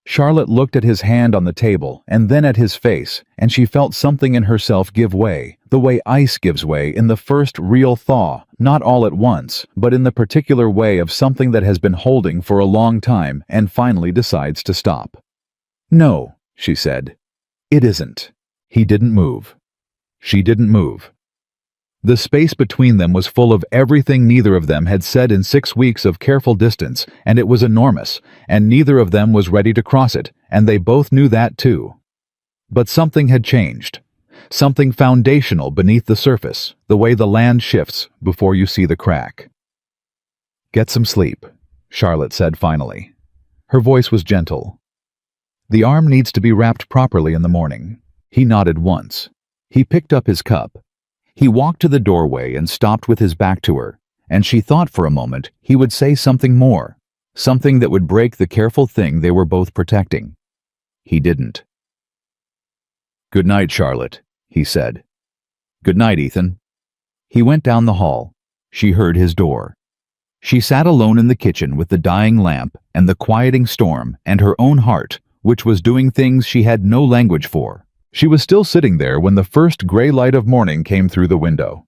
[SPEAKER 1] Charlotte looked at his hand on the table, and then at his face, and she felt something in herself give way, the way ice gives way in the first real thaw, not all at once, but in the particular way of something that has been holding for a long time and finally decides to stop. "No," she said. "It isn't." He didn't move. She didn't move. The space between them was full of everything neither of them had said in 6 weeks of careful distance, and it was enormous, and neither of them was ready to cross it, and they both knew that too. But something had changed. Something foundational beneath the surface, the way the land shifts before you see the crack. "Get some sleep," Charlotte said finally. Her voice was gentle. "The arm needs to be wrapped properly in the morning." He nodded once. He picked up his cup. He walked to the doorway and stopped with his back to her, and she thought for a moment he would say something more, something that would break the careful thing they were both protecting. He didn't. "Good night, Charlotte," he said. "Good night, Ethan." He went down the hall. She heard his door. She sat alone in the kitchen with the dying lamp and the quieting storm and her own heart, which was doing things she had no language for. She was still sitting there when the first gray light of morning came through the window.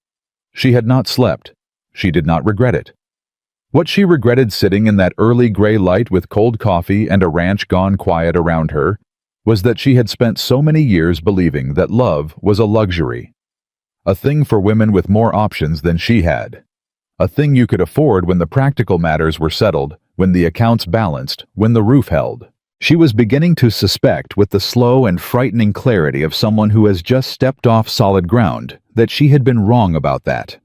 [SPEAKER 1] She had not slept. She did not regret it. What she regretted sitting in that early gray light with cold coffee and a ranch gone quiet around her was that she had spent so many years believing that love was a luxury, a thing for women with more options than she had, a thing you could afford when the practical matters were settled, when the accounts balanced, when the roof held. She was beginning to suspect, with the slow and frightening clarity of someone who has just stepped off solid ground, that she had been wrong about that.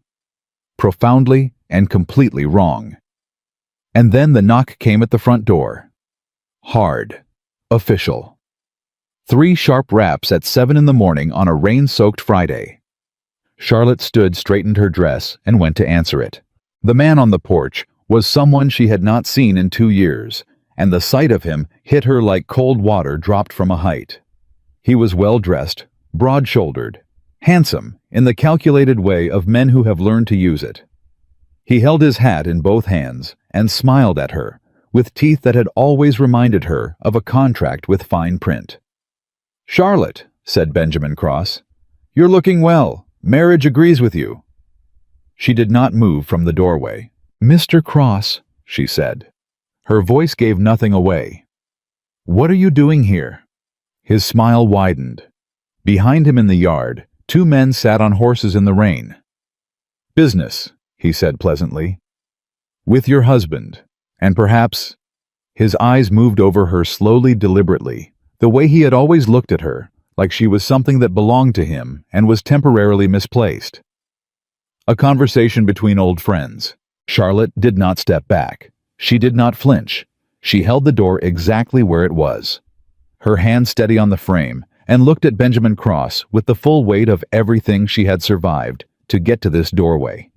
[SPEAKER 1] Profoundly and completely wrong. And then the knock came at the front door. Hard. Official. 3 sharp raps at 7 in the morning on a rain-soaked Friday. Charlotte straightened her dress, and went to answer it. The man on the porch was someone she had not seen in 2 years, and the sight of him hit her like cold water dropped from a height. He was well-dressed, broad-shouldered, handsome in the calculated way of men who have learned to use it. He held his hat in both hands and smiled at her, with teeth that had always reminded her of a contract with fine print. "Charlotte," said Benjamin Cross, "you're looking well. Marriage agrees with you." She did not move from the doorway. "Mr. Cross," she said. Her voice gave nothing away. "What are you doing here?" His smile widened. Behind him in the yard, 2 men sat on horses in the rain. "Business," he said pleasantly. "With your husband, and perhaps—" His eyes moved over her slowly, deliberately, the way he had always looked at her, like she was something that belonged to him and was temporarily misplaced. A conversation between old friends. Charlotte did not step back. She did not flinch. She held the door exactly where it was, her hand steady on the frame, and looked at Benjamin Cross with the full weight of everything she had survived to get to this doorway.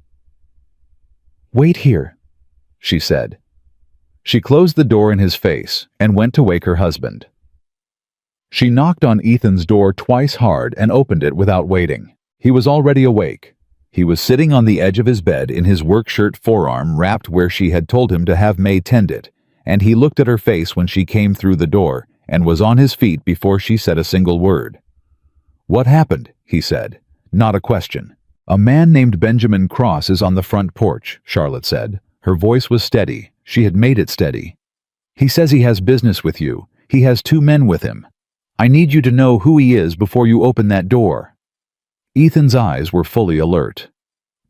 [SPEAKER 1] "Wait here," she said. She closed the door in his face and went to wake her husband. She knocked on Ethan's door twice hard and opened it without waiting. He was already awake. He was sitting on the edge of his bed in his work shirt, forearm wrapped where she had told him to have May tend it, and he looked at her face when she came through the door and was on his feet before she said a single word. "What happened?" he said. Not a question. "A man named Benjamin Cross is on the front porch," Charlotte said. Her voice was steady. She had made it steady. "He says he has business with you. He has 2 men with him. I need you to know who he is before you open that door." Ethan's eyes were fully alert.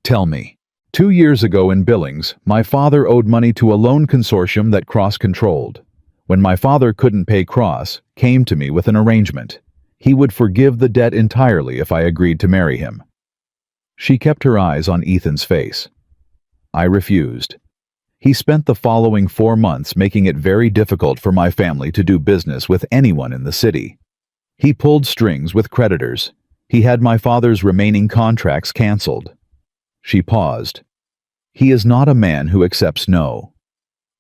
[SPEAKER 1] "Tell me." 2 years ago in Billings, my father owed money to a loan consortium that Cross controlled. When my father couldn't pay Cross, came to me with an arrangement. He would forgive the debt entirely if I agreed to marry him. She kept her eyes on Ethan's face. I refused. He spent the following 4 months making it very difficult for my family to do business with anyone in the city. He pulled strings with creditors. He had my father's remaining contracts canceled. She paused. He is not a man who accepts no.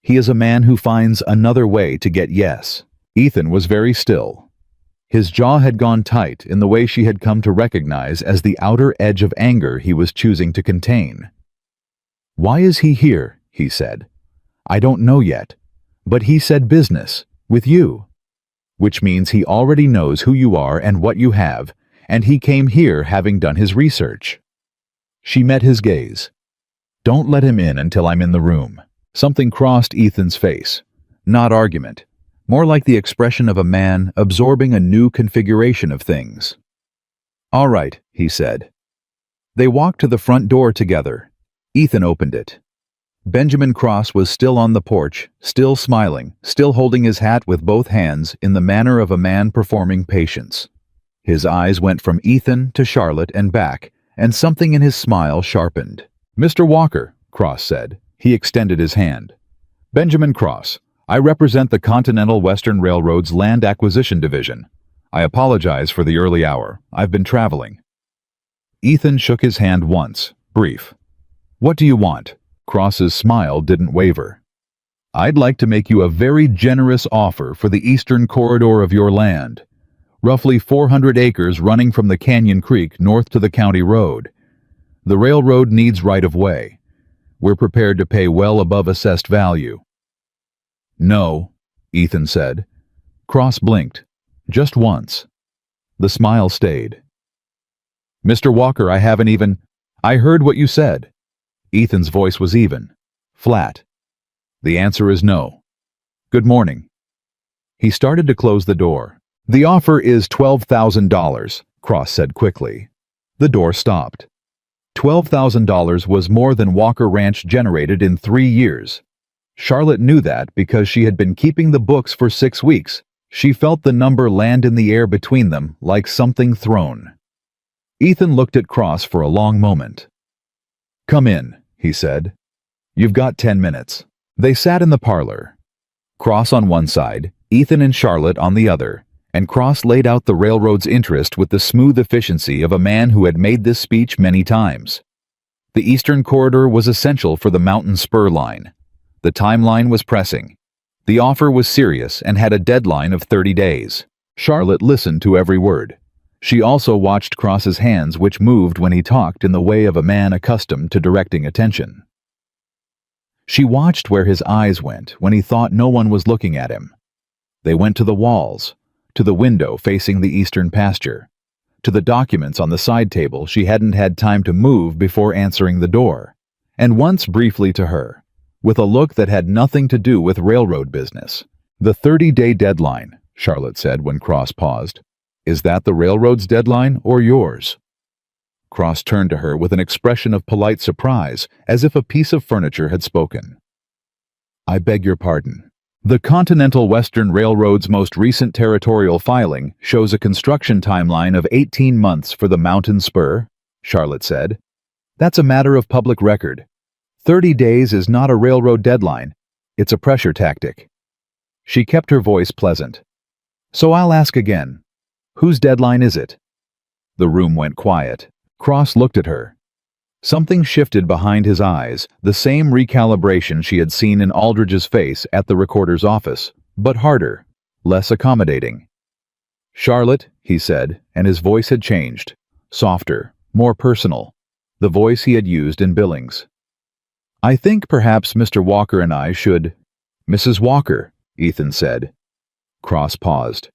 [SPEAKER 1] He is a man who finds another way to get yes. Ethan was very still. His jaw had gone tight in the way she had come to recognize as the outer edge of anger he was choosing to contain. "Why is he here?" he said. "I don't know yet. But he said business, with you. Which means he already knows who you are and what you have, and he came here having done his research." She met his gaze. "Don't let him in until I'm in the room." Something crossed Ethan's face. Not argument. More like the expression of a man absorbing a new configuration of things. "All right," he said. They walked to the front door together. Ethan opened it. Benjamin Cross was still on the porch, still smiling, still holding his hat with both hands in the manner of a man performing patience. His eyes went from Ethan to Charlotte and back, and something in his smile sharpened. "Mr. Walker," Cross said. He extended his hand. "Benjamin Cross. I represent the Continental Western Railroad's Land Acquisition Division. I apologize for the early hour. I've been traveling." Ethan shook his hand once, brief. "What do you want?" Cross's smile didn't waver. "I'd like to make you a very generous offer for the eastern corridor of your land. Roughly 400 acres running from the Canyon Creek north to the county road. The railroad needs right-of-way. We're prepared to pay well above assessed value." "No," Ethan said. Cross blinked. Just once. The smile stayed. "Mr. Walker, I haven't even—" "I heard what you said." Ethan's voice was even, flat. "The answer is no. Good morning." He started to close the door. "The offer is $12,000, Cross said quickly. The door stopped. $12,000 was more than Walker Ranch generated in 3 years. Charlotte knew that because she had been keeping the books for 6 weeks. She felt the number land in the air between them like something thrown. Ethan looked at Cross for a long moment. "Come in," he said. "You've got 10 minutes." They sat in the parlor. Cross on one side, Ethan and Charlotte on the other, and Cross laid out the railroad's interest with the smooth efficiency of a man who had made this speech many times. The Eastern Corridor was essential for the Mountain Spur line. The timeline was pressing. The offer was serious and had a deadline of 30 days. Charlotte listened to every word. She also watched Cross's hands, which moved when he talked in the way of a man accustomed to directing attention. She watched where his eyes went when he thought no one was looking at him. They went to the walls, to the window facing the eastern pasture, to the documents on the side table she hadn't had time to move before answering the door, and once briefly to her, with a look that had nothing to do with railroad business. "The 30-day deadline," Charlotte said when Cross paused. "Is that the railroad's deadline or yours?" Cross turned to her with an expression of polite surprise, as if a piece of furniture had spoken. "I beg your pardon. The Continental Western Railroad's most recent territorial filing shows a construction timeline of 18 months for the Mountain Spur," Charlotte said. "That's a matter of public record. 30 days is not a railroad deadline. It's a pressure tactic." She kept her voice pleasant. "So I'll ask again. Whose deadline is it? The room went quiet. Cross looked at her. Something shifted behind his eyes, the same recalibration she had seen in Aldridge's face at the recorder's office, but harder, less accommodating. "Charlotte," he said, and his voice had changed. Softer, more personal. The voice he had used in Billings. "I think perhaps Mr. Walker and I should—" "Mrs. Walker," Ethan said. Cross paused.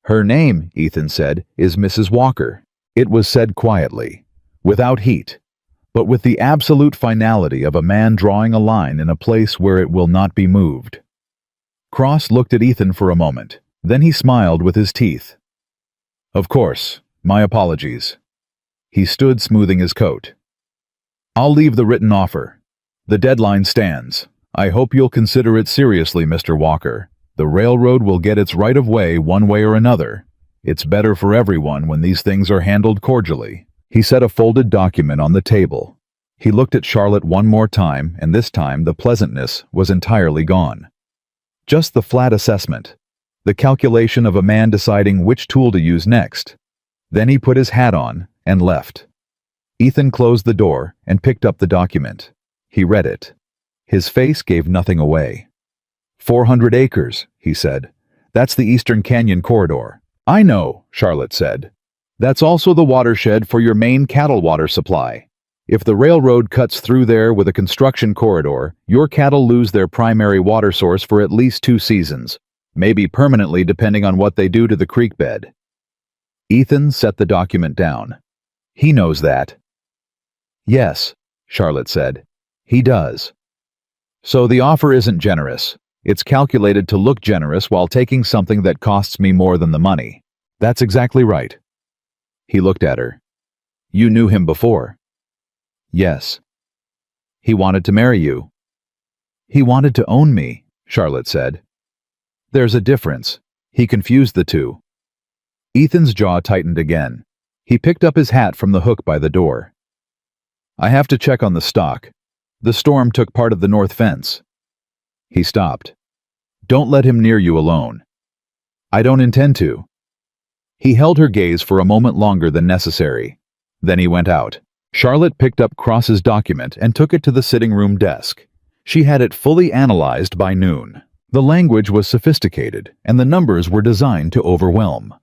[SPEAKER 1] "Her name," Ethan said, "is Mrs. Walker." It was said quietly, without heat, but with the absolute finality of a man drawing a line in a place where it will not be moved. Cross looked at Ethan for a moment, then he smiled with his teeth. "Of course, my apologies." He stood smoothing his coat. "I'll leave the written offer. The deadline stands. I hope you'll consider it seriously, Mr. Walker. The railroad will get its right of way one way or another. It's better for everyone when these things are handled cordially." He set a folded document on the table. He looked at Charlotte one more time, and this time the pleasantness was entirely gone. Just the flat assessment, the calculation of a man deciding which tool to use next. Then he put his hat on and left. Ethan closed the door and picked up the document. He read it. His face gave nothing away. 400 acres, he said. That's the Eastern Canyon corridor. I know, Charlotte said. That's also the watershed for your main cattle water supply. If the railroad cuts through there with a construction corridor, your cattle lose their primary water source for at least 2 seasons, maybe permanently depending on what they do to the creek bed. Ethan set the document down. He knows that. Yes, Charlotte said. He does. So the offer isn't generous. It's calculated to look generous while taking something that costs me more than the money. That's exactly right. He looked at her. You knew him before? Yes. He wanted to marry you. He wanted to own me, Charlotte said. There's a difference. He confused the two. Ethan's jaw tightened again. He picked up his hat from the hook by the door. I have to check on the stock. The storm took part of the north fence. He stopped. Don't let him near you alone. I don't intend to. He held her gaze for a moment longer than necessary. Then he went out. Charlotte picked up Cross's document and took it to the sitting room desk. She had it fully analyzed by noon. The language was sophisticated, and the numbers were designed to overwhelm.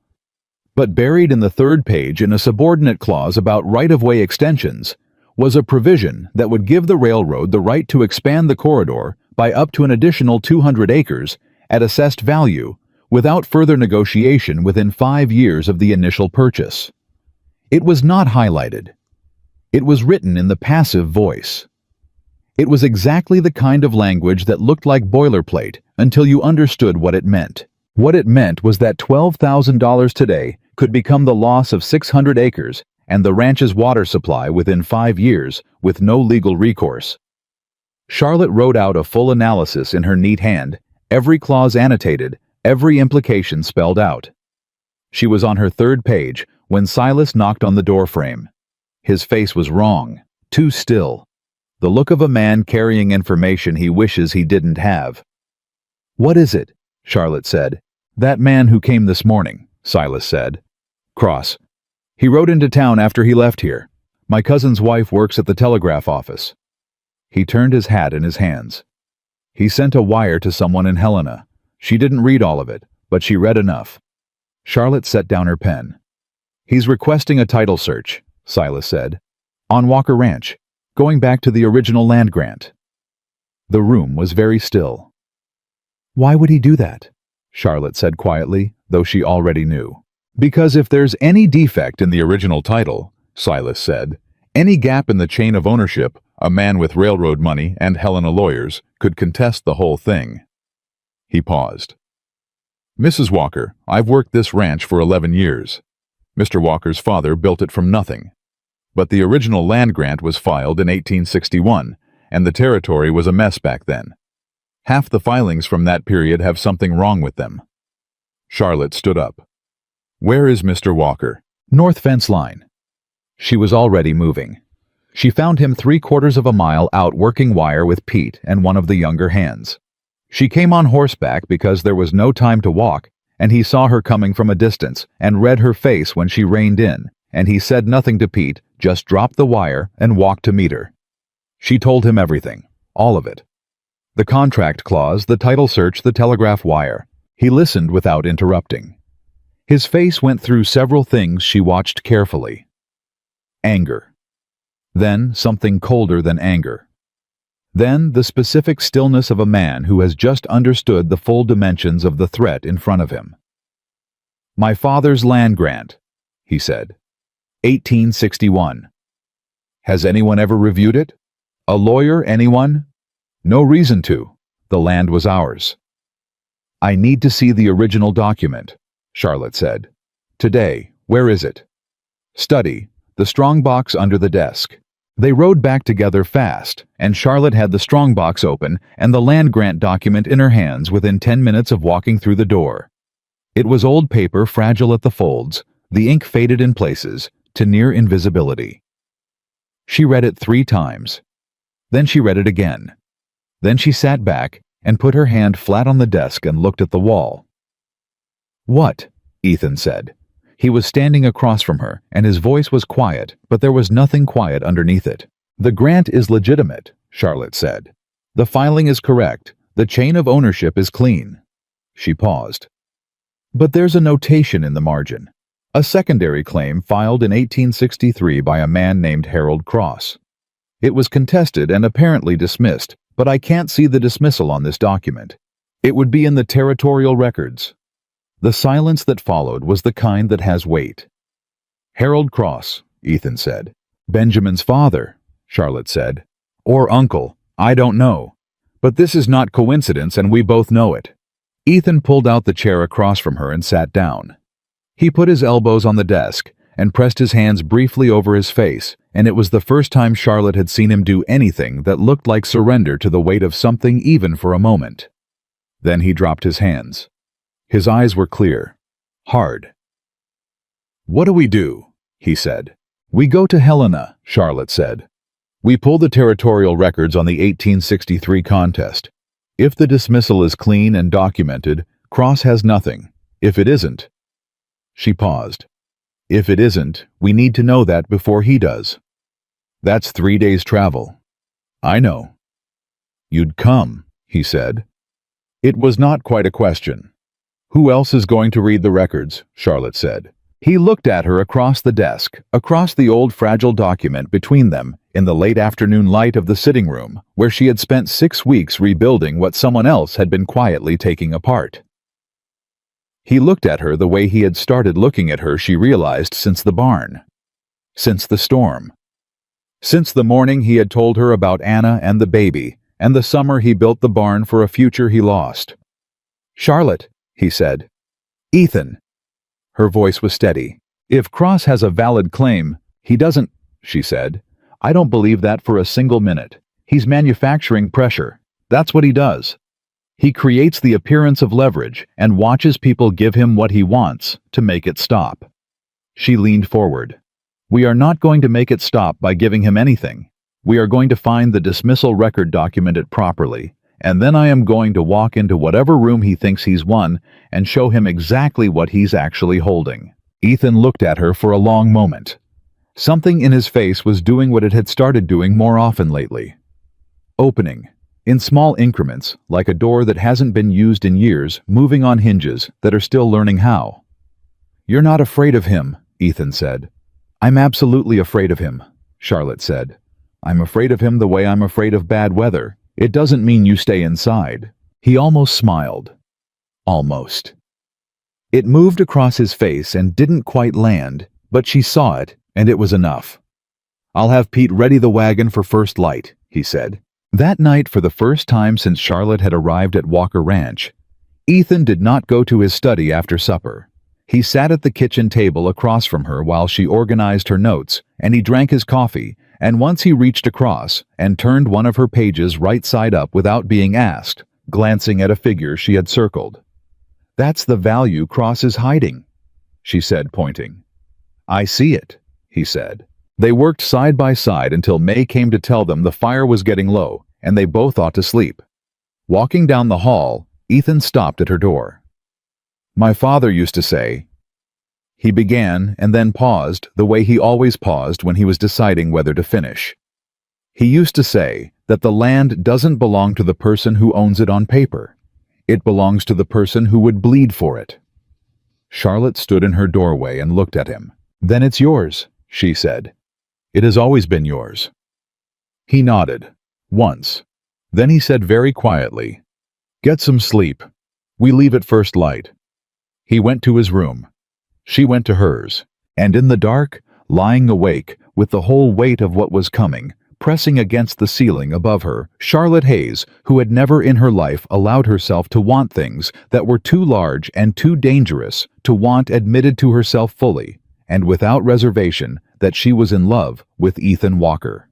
[SPEAKER 1] But buried in the third page in a subordinate clause about right-of-way extensions was a provision that would give the railroad the right to expand the corridor by up to an additional 200 acres at assessed value without further negotiation within 5 years of the initial purchase. It was not highlighted. It was written in the passive voice. It was exactly the kind of language that looked like boilerplate until you understood what it meant. What it meant was that $12,000 today could become the loss of 600 acres and the ranch's water supply within 5 years with no legal recourse. Charlotte wrote out a full analysis in her neat hand, every clause annotated, every implication spelled out. She was on her third page when Silas knocked on the doorframe. His face was wrong, too still, the look of a man carrying information he wishes he didn't have. What is it? Charlotte said. That man who came this morning, Silas said. Cross. He rode into town after he left here. My cousin's wife works at the telegraph office. He turned his hat in his hands. He sent a wire to someone in Helena. She didn't read all of it, but she read enough. Charlotte set down her pen. He's requesting a title search, Silas said, on Walker Ranch, going back to the original land grant. The room was very still. Why would he do that? Charlotte said quietly, though she already knew. Because if there's any defect in the original title, Silas said, any gap in the chain of ownership, a man with railroad money and Helena lawyers could contest the whole thing. He paused. Mrs. Walker, I've worked this ranch for 11 years. Mr. Walker's father built it from nothing. But the original land grant was filed in 1861, and the territory was a mess back then. Half the filings from that period have something wrong with them. Charlotte stood up. Where is Mr. Walker? North fence line. She was already moving. She found him 3/4 of a mile out working wire with Pete and one of the younger hands. She came on horseback because there was no time to walk, and he saw her coming from a distance and read her face when she reined in, and he said nothing to Pete, just dropped the wire and walked to meet her. She told him everything, all of it. The contract clause, the title search, the telegraph wire. He listened without interrupting. His face went through several things she watched carefully. Anger. Then something colder than anger. Then the specific stillness of a man who has just understood the full dimensions of the threat in front of him. "My father's land grant," he said. 1861. "Has anyone ever reviewed it? A lawyer, anyone?" "No reason to. The land was ours." "I need to see the original document," Charlotte said. "Today. Where is it?" "Study. The strongbox under the desk." They rode back together fast, and Charlotte had the strongbox open and the land grant document in her hands within 10 minutes of walking through the door. It was old paper, fragile at the folds, the ink faded in places, to near invisibility. She read it 3 times. Then she read it again. Then she sat back and put her hand flat on the desk and looked at the wall. "What?" Ethan said. He was standing across from her, and his voice was quiet, but there was nothing quiet underneath it. "The grant is legitimate," Charlotte said. "The filing is correct. The chain of ownership is clean." She paused. "But there's a notation in the margin. A secondary claim filed in 1863 by a man named Harold Cross. It was contested and apparently dismissed, but I can't see the dismissal on this document. It would be in the territorial records." The silence that followed was the kind that has weight. "Harold Cross," Ethan said. "Benjamin's father," Charlotte said. "Or uncle, I don't know. But this is not coincidence, and we both know it." Ethan pulled out the chair across from her and sat down. He put his elbows on the desk and pressed his hands briefly over his face, and it was the first time Charlotte had seen him do anything that looked like surrender to the weight of something even for a moment. Then he dropped his hands. His eyes were clear, hard. "What do we do?" he said. "We go to Helena," Charlotte said. "We pull the territorial records on the 1863 contest. If the dismissal is clean and documented, Cross has nothing. If it isn't—" She paused. "If it isn't, we need to know that before he does. That's 3 days' travel." "I know." "You'd come," he said. It was not quite a question. "Who else is going to read the records?" Charlotte said. He looked at her across the desk, across the old fragile document between them, in the late afternoon light of the sitting room, where she had spent 6 weeks rebuilding what someone else had been quietly taking apart. He looked at her the way he had started looking at her, she realized, since the barn. Since the storm. Since the morning he had told her about Anna and the baby, and the summer he built the barn for a future he lost. "Charlotte," he said. "Ethan." Her voice was steady. "If Cross has a valid claim, he doesn't," she said. "I don't believe that for a single minute. He's manufacturing pressure. That's what he does. He creates the appearance of leverage and watches people give him what he wants to make it stop." She leaned forward. "We are not going to make it stop by giving him anything. We are going to find the dismissal record, document it properly, and then I am going to walk into whatever room he thinks he's won and show him exactly what he's actually holding." Ethan looked at her for a long moment. Something in his face was doing what it had started doing more often lately. Opening, in small increments, like a door that hasn't been used in years, moving on hinges that are still learning how. "You're not afraid of him," Ethan said. "I'm absolutely afraid of him," Charlotte said. "I'm afraid of him the way I'm afraid of bad weather. It doesn't mean you stay inside." He almost smiled. Almost. It moved across his face and didn't quite land, but she saw it, and it was enough. "I'll have Pete ready the wagon for first light," he said. That night, for the first time since Charlotte had arrived at Walker Ranch, Ethan did not go to his study after supper. He sat at the kitchen table across from her while she organized her notes, and he drank his coffee, and once he reached across and turned one of her pages right side up without being asked, glancing at a figure she had circled. "That's the value Cross is hiding," she said, pointing. "I see it," he said. They worked side by side until May came to tell them the fire was getting low, and they both ought to sleep. Walking down the hall, Ethan stopped at her door. My father used to say, he began and then paused the way he always paused when he was deciding whether to finish. He used to say that the land doesn't belong to the person who owns it on paper. It belongs to the person who would bleed for it. Charlotte stood in her doorway and looked at him. Then it's yours, she said. It has always been yours. He nodded, once. Then he said very quietly, get some sleep. We leave at first light. He went to his room. She went to hers, and in the dark, lying awake, with the whole weight of what was coming, pressing against the ceiling above her, Charlotte Hayes, who had never in her life allowed herself to want things that were too large and too dangerous to want, admitted to herself fully, and without reservation, that she was in love with Ethan Walker.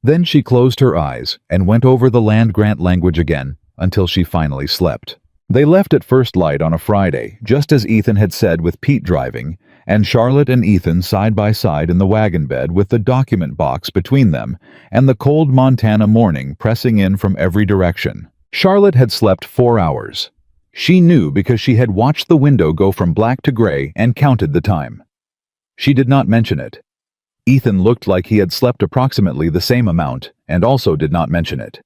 [SPEAKER 1] Then she closed her eyes and went over the land grant language again until she finally slept. They left at first light on a Friday, just as Ethan had said, with Pete driving, and Charlotte and Ethan side by side in the wagon bed with the document box between them and the cold Montana morning pressing in from every direction. Charlotte had slept 4 hours. She knew because she had watched the window go from black to gray and counted the time. She did not mention it. Ethan looked like he had slept approximately the same amount and also did not mention it.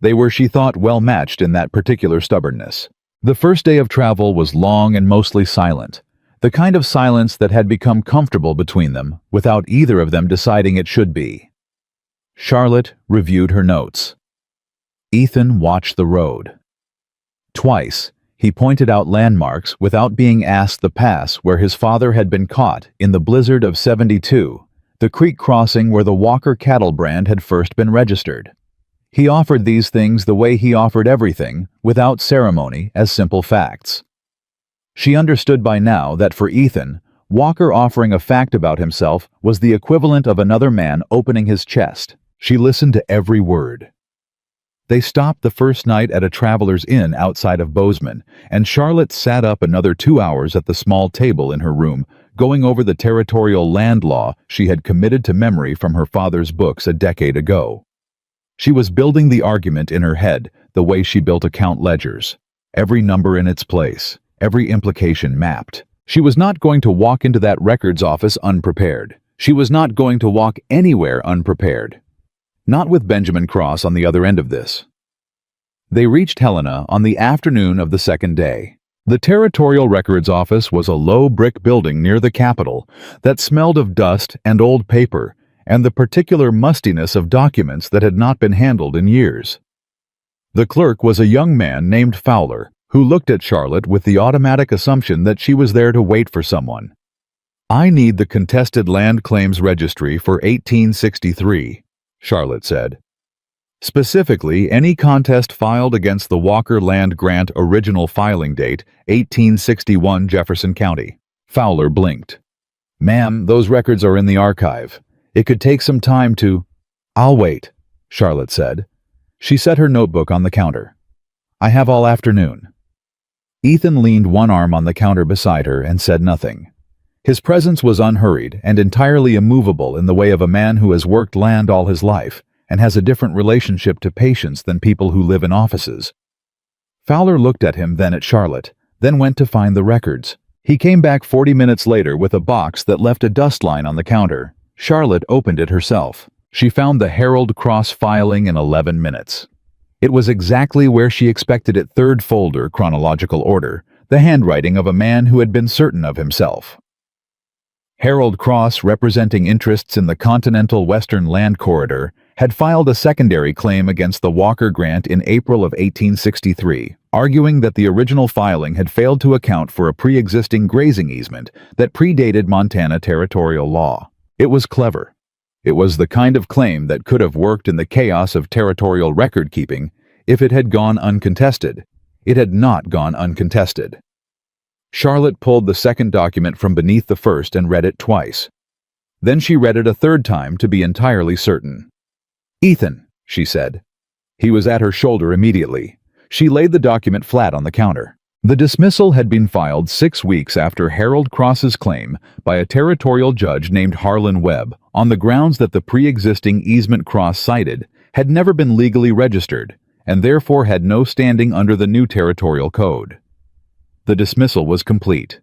[SPEAKER 1] They were, she thought, well matched in that particular stubbornness. The first day of travel was long and mostly silent, the kind of silence that had become comfortable between them without either of them deciding it should be. Charlotte reviewed her notes. Ethan watched the road. Twice, he pointed out landmarks without being asked the pass where his father had been caught in the blizzard of '72, the creek crossing where the Walker cattle brand had first been registered. He offered these things the way he offered everything, without ceremony, as simple facts. She understood by now that for Ethan, Walker offering a fact about himself was the equivalent of another man opening his chest. She listened to every word. They stopped the first night at a traveler's inn outside of Bozeman, and Charlotte sat up another 2 hours at the small table in her room, going over the territorial land law she had committed to memory from her father's books a decade ago. She was building the argument in her head the way she built account ledgers, every number in its place, every implication mapped. She was not going to walk into that records office unprepared. She was not going to walk anywhere unprepared. Not with Benjamin Cross on the other end of this. They reached Helena on the afternoon of the second day. The Territorial Records Office was a low brick building near the Capitol that smelled of dust and old paper and the particular mustiness of documents that had not been handled in years. The clerk was a young man named Fowler, who looked at Charlotte with the automatic assumption that she was there to wait for someone. I need the contested land claims registry for 1863, Charlotte said. Specifically, any contest filed against the Walker Land Grant original filing date, 1861 Jefferson County. Fowler blinked. Ma'am, those records are in the archive. It could take some time to— I'll wait, Charlotte said. She set her notebook on the counter. I have all afternoon. Ethan leaned one arm on the counter beside her and said nothing. His presence was unhurried and entirely immovable in the way of a man who has worked land all his life and has a different relationship to patience than people who live in offices. Fowler looked at him, then at Charlotte, then went to find the records. He came back 40 minutes later with a box that left a dust line on the counter. Charlotte opened it herself. She found the Herald Cross filing in 11 minutes. It was exactly where she expected it, third folder, chronological order, the handwriting of a man who had been certain of himself. Harold Cross, representing interests in the Continental Western Land Corridor, had filed a secondary claim against the Walker Grant in April of 1863, arguing that the original filing had failed to account for a pre-existing grazing easement that predated Montana territorial law. It was clever. It was the kind of claim that could have worked in the chaos of territorial record-keeping if it had gone uncontested. It had not gone uncontested. Charlotte pulled the second document from beneath the first and read it twice. Then she read it a third time to be entirely certain. Ethan, she said. He was at her shoulder immediately. She laid the document flat on the counter. The dismissal had been filed 6 weeks after Harold Cross's claim by a territorial judge named Harlan Webb on the grounds that the pre-existing easement Cross cited had never been legally registered and therefore had no standing under the new territorial code. The dismissal was complete.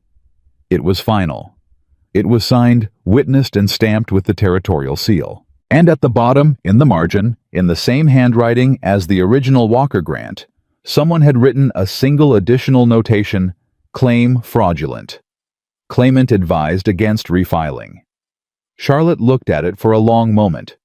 [SPEAKER 1] It was final. It was signed, witnessed, and stamped with the territorial seal. And at the bottom, in the margin, in the same handwriting as the original Walker grant, someone had written a single additional notation, claim fraudulent. Claimant advised against refiling. Charlotte looked at it for a long moment.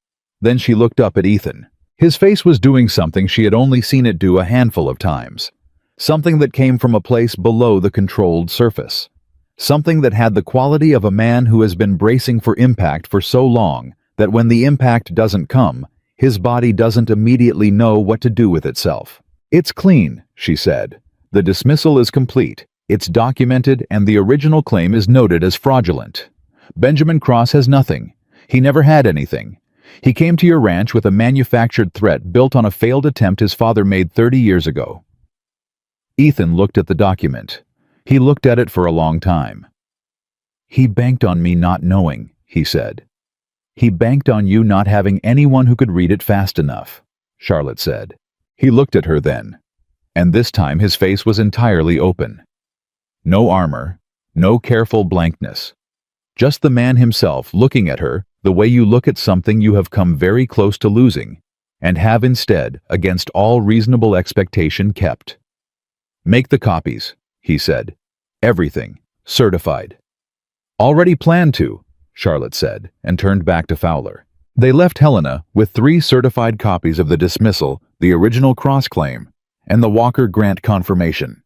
[SPEAKER 1] Then she looked up at Ethan. His face was doing something she had only seen it do a handful of times. Something that came from a place below the controlled surface. Something that had the quality of a man who has been bracing for impact for so long that when the impact doesn't come, his body doesn't immediately know what to do with itself. "It's clean," she said. "The dismissal is complete. It's documented and the original claim is noted as fraudulent. Benjamin Cross has nothing. He never had anything. He came to your ranch with a manufactured threat built on a failed attempt his father made 30 years ago." Ethan looked at the document. He looked at it for a long time. "He banked on me not knowing," he said. "He banked on you not having anyone who could read it fast enough," Charlotte said. He looked at her then, and this time his face was entirely open. No armor, no careful blankness. Just the man himself looking at her the way you look at something you have come very close to losing, and have instead, against all reasonable expectation, kept. "Make the copies," he said. "Everything. Certified." "Already planned to," Charlotte said, and turned back to Fowler. They left Helena with 3 certified copies of the dismissal, the original cross-claim, and the Walker grant confirmation.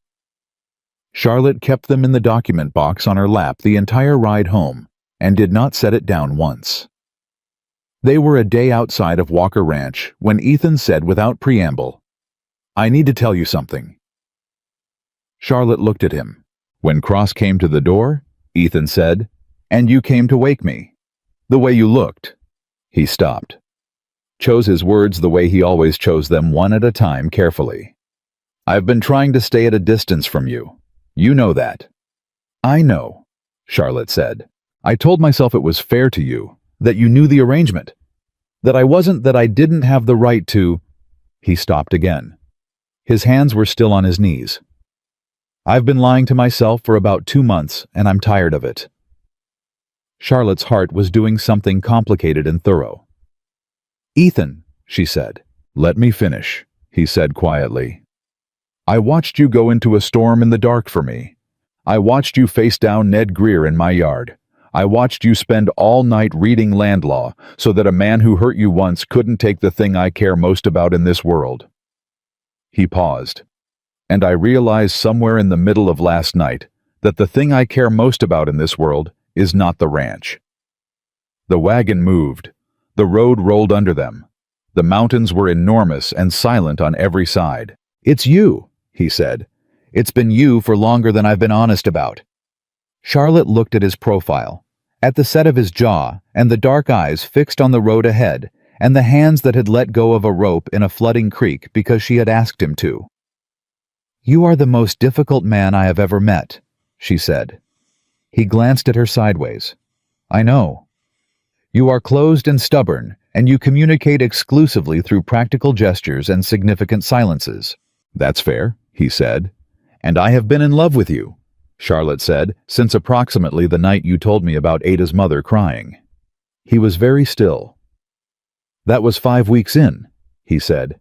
[SPEAKER 1] Charlotte kept them in the document box on her lap the entire ride home, and did not set it down once. They were a day outside of Walker Ranch when Ethan said without preamble, "I need to tell you something." Charlotte looked at him. When Cross came to the door, Ethan said, "And you came to wake me. The way you looked." He stopped. Chose his words the way he always chose them, one at a time, carefully. "I've been trying to stay at a distance from you. You know that." "I know," Charlotte said. "I told myself it was fair to you, that you knew the arrangement, that I didn't have the right to—" He stopped again. His hands were still on his knees. "I've been lying to myself for about 2 months, and I'm tired of it." Charlotte's heart was doing something complicated and thorough. "Ethan," she said. "Let me finish," he said quietly. "I watched you go into a storm in the dark for me. I watched you face down Ned Greer in my yard. I watched you spend all night reading land law so that a man who hurt you once couldn't take the thing I care most about in this world." He paused. "And I realized somewhere in the middle of last night that the thing I care most about in this world is not the ranch." The wagon moved. The road rolled under them. The mountains were enormous and silent on every side. "It's you," he said. "It's been you for longer than I've been honest about." Charlotte looked at his profile, at the set of his jaw and the dark eyes fixed on the road ahead, and the hands that had let go of a rope in a flooding creek because she had asked him to. "You are the most difficult man I have ever met," she said. He glanced at her sideways. "I know. You are closed and stubborn, and you communicate exclusively through practical gestures and significant silences." "That's fair," he said. "And I have been in love with you," Charlotte said, "since approximately the night you told me about Ada's mother crying." He was very still. "That was 5 weeks in," he said.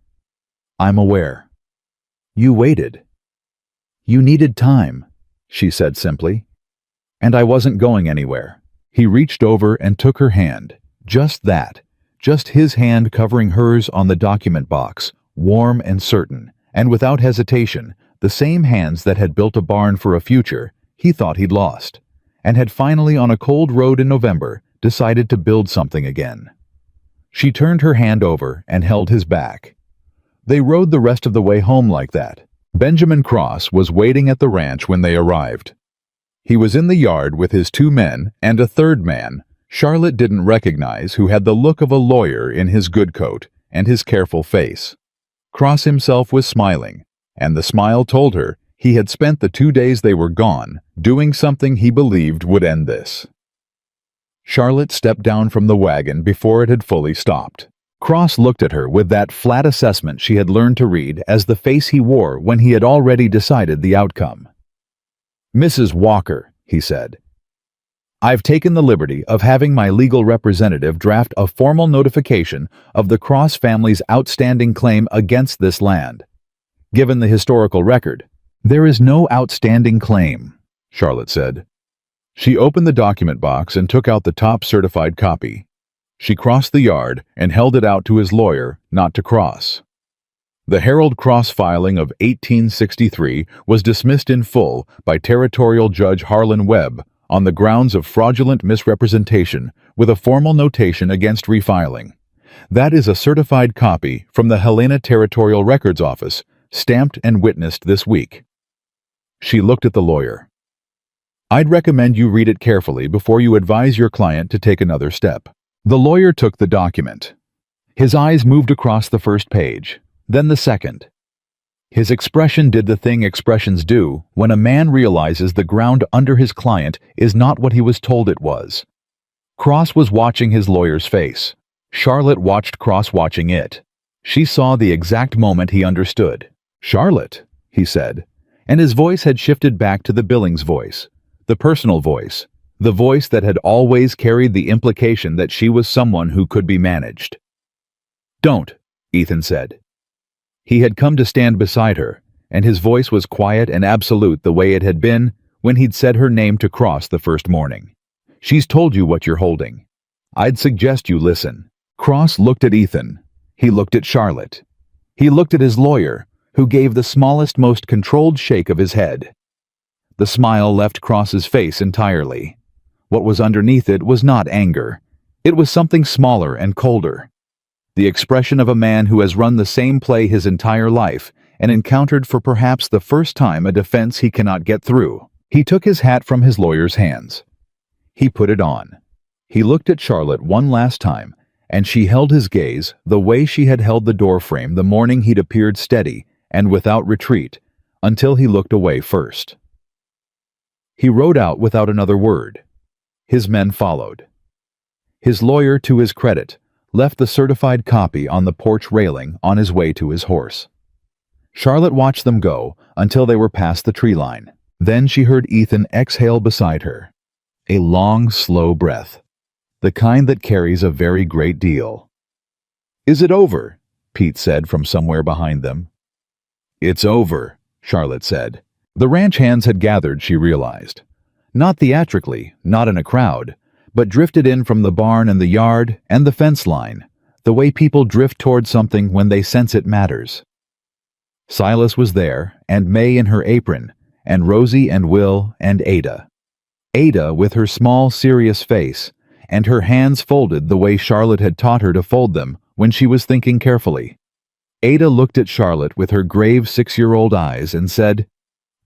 [SPEAKER 1] "I'm aware." "You waited." "You needed time," she said simply. "And I wasn't going anywhere." He reached over and took her hand. Just that. Just his hand covering hers on the document box, warm and certain, and without hesitation, the same hands that had built a barn for a future he thought he'd lost, and had finally, on a cold road in November, decided to build something again. She turned her hand over and held his back. They rode the rest of the way home like that. Benjamin Cross was waiting at the ranch when they arrived. He was in the yard with his 2 men and a third man Charlotte didn't recognize, who had the look of a lawyer in his good coat and his careful face. Cross himself was smiling, and the smile told her he had spent the 2 days they were gone doing something he believed would end this. Charlotte stepped down from the wagon before it had fully stopped. Cross looked at her with that flat assessment she had learned to read as the face he wore when he had already decided the outcome. "Mrs. Walker," he said, "I've taken the liberty of having my legal representative draft a formal notification of the Cross family's outstanding claim against this land. Given the historical record, there is no outstanding claim," Charlotte said. She opened the document box and took out the top certified copy. She crossed the yard and held it out to his lawyer, not to Cross. The Harold Cross filing of 1863 was dismissed in full by Territorial Judge Harlan Webb on the grounds of fraudulent misrepresentation with a formal notation against refiling. That is a certified copy from the Helena Territorial Records Office, stamped and witnessed this week. She looked at the lawyer. "I'd recommend you read it carefully before you advise your client to take another step." The lawyer took the document. His eyes moved across the first page, then the second. His expression did the thing expressions do when a man realizes the ground under his client is not what he was told it was. Cross was watching his lawyer's face. Charlotte watched Cross watching it. She saw the exact moment he understood. "Charlotte," he said, and his voice had shifted back to the Billings voice, the personal voice, the voice that had always carried the implication that she was someone who could be managed. "Don't," Ethan said. He had come to stand beside her, and his voice was quiet and absolute the way it had been when he'd said her name to Cross the first morning. "She's told you what you're holding. I'd suggest you listen." Cross looked at Ethan. He looked at Charlotte. He looked at his lawyer, who gave the smallest, most controlled shake of his head. The smile left Cross's face entirely. What was underneath it was not anger. It was something smaller and colder. The expression of a man who has run the same play his entire life and encountered for perhaps the first time a defense he cannot get through. He took his hat from his lawyer's hands. He put it on. He looked at Charlotte one last time, and she held his gaze the way she had held the doorframe the morning he'd appeared steady and without retreat, until he looked away first. He rode out without another word. His men followed. His lawyer, to his credit, left the certified copy on the porch railing on his way to his horse. Charlotte watched them go until they were past the tree line. Then she heard Ethan exhale beside her. A long, slow breath, the kind that carries a very great deal. "Is it over?" Pete said from somewhere behind them. "It's over," Charlotte said. The ranch hands had gathered, she realized. Not theatrically, not in a crowd, but drifted in from the barn and the yard and the fence line, the way people drift toward something when they sense it matters. Silas was there, and May in her apron, and Rosie and Will and Ada. Ada with her small, serious face, and her hands folded the way Charlotte had taught her to fold them when she was thinking carefully. Ada looked at Charlotte with her grave 6-year-old eyes and said,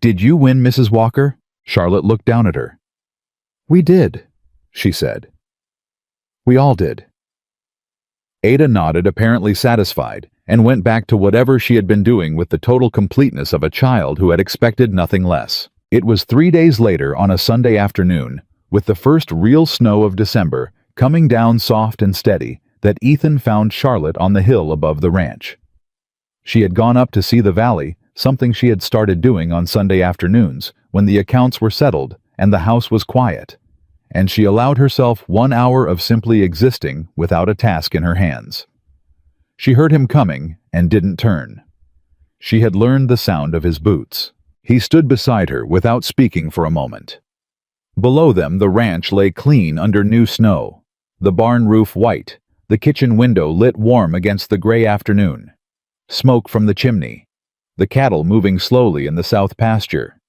[SPEAKER 1] "Did you win, Mrs. Walker?" Charlotte looked down at her. "We did," she said. "We all did." Ada nodded, apparently satisfied, and went back to whatever she had been doing with the total completeness of a child who had expected nothing less. It was 3 days later on a Sunday afternoon, with the first real snow of December coming down soft and steady, that Ethan found Charlotte on the hill above the ranch. She had gone up to see the valley, something she had started doing on Sunday afternoons when the accounts were settled and the house was quiet, and she allowed herself 1 hour of simply existing without a task in her hands. She heard him coming and didn't turn. She had learned the sound of his boots. He stood beside her without speaking for a moment. Below them the ranch lay clean under new snow, the barn roof white, the kitchen window lit warm against the gray afternoon, smoke from the chimney, the cattle moving slowly in the south pasture,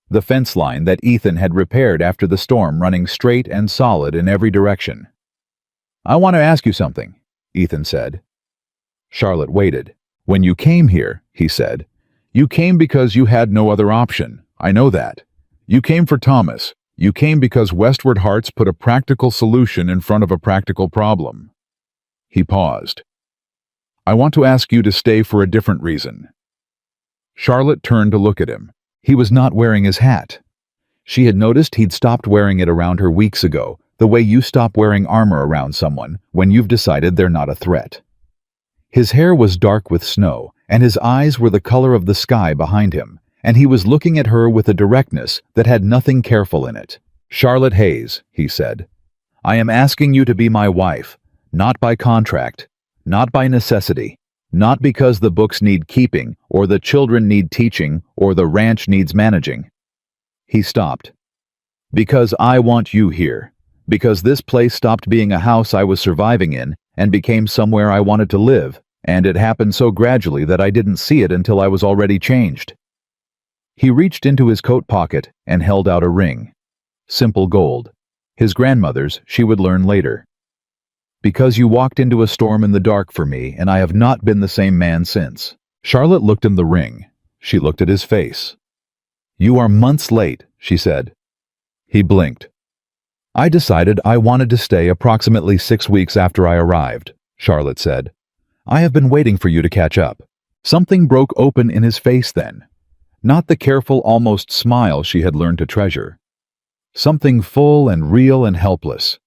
[SPEAKER 1] the fence line that Ethan had repaired after the storm running straight and solid in every direction. "I want to ask you something," Ethan said. Charlotte waited. "When you came here," he said, "you came because you had no other option. I know that. You came for Thomas. You came because Westward Hearts put a practical solution in front of a practical problem." He paused. "I want to ask you to stay for a different reason." Charlotte turned to look at him. He was not wearing his hat. She had noticed he'd stopped wearing it around her weeks ago, the way you stop wearing armor around someone when you've decided they're not a threat. His hair was dark with snow, and his eyes were the color of the sky behind him, and he was looking at her with a directness that had nothing careful in it. "Charlotte Hayes," he said, "I am asking you to be my wife, not by contract, not by necessity, not because the books need keeping, or the children need teaching, or the ranch needs managing." He stopped. "Because I want you here. Because this place stopped being a house I was surviving in and became somewhere I wanted to live, and it happened so gradually that I didn't see it until I was already changed." He reached into his coat pocket and held out a ring. Simple gold. His grandmother's, she would learn later. "Because you walked into a storm in the dark for me, and I have not been the same man since." Charlotte looked him the ring. She looked at his face. "You are months late," she said. He blinked. "I decided I wanted to stay approximately 6 weeks after I arrived," Charlotte said. "I have been waiting for you to catch up." Something broke open in his face then. Not the careful, almost smile she had learned to treasure. Something full and real and helpless.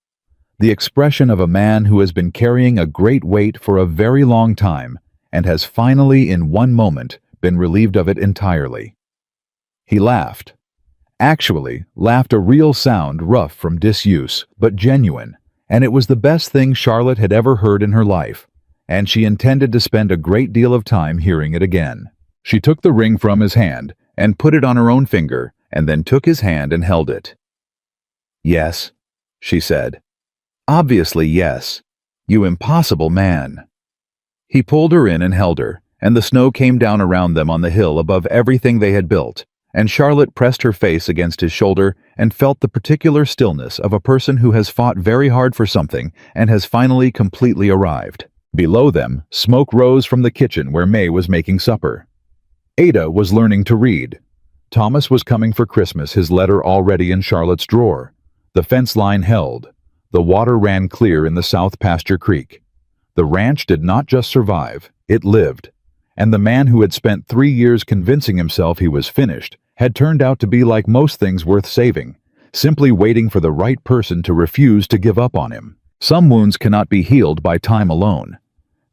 [SPEAKER 1] The expression of a man who has been carrying a great weight for a very long time and has finally, in one moment, been relieved of it entirely. He laughed. Actually, laughed a real sound, rough from disuse, but genuine, and it was the best thing Charlotte had ever heard in her life, and she intended to spend a great deal of time hearing it again. She took the ring from his hand and put it on her own finger, and then took his hand and held it. "Yes," she said. "Obviously yes. You impossible man." He pulled her in and held her, and the snow came down around them on the hill above everything they had built, and Charlotte pressed her face against his shoulder and felt the particular stillness of a person who has fought very hard for something and has finally completely arrived. Below them, smoke rose from the kitchen where May was making supper. Ada was learning to read. Thomas was coming for Christmas, his letter already in Charlotte's drawer. The fence line held. The water ran clear in the South Pasture Creek. The ranch did not just survive, it lived. And the man who had spent 3 years convincing himself he was finished had turned out to be like most things worth saving, simply waiting for the right person to refuse to give up on him. Some wounds cannot be healed by time alone.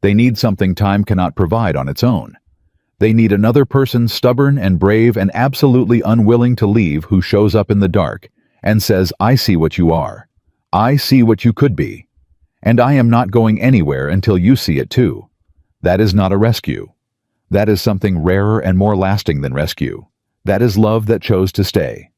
[SPEAKER 1] They need something time cannot provide on its own. They need another person stubborn and brave and absolutely unwilling to leave, who shows up in the dark and says, "I see what you are. I see what you could be. And I am not going anywhere until you see it too." That is not a rescue. That is something rarer and more lasting than rescue. That is love that chose to stay.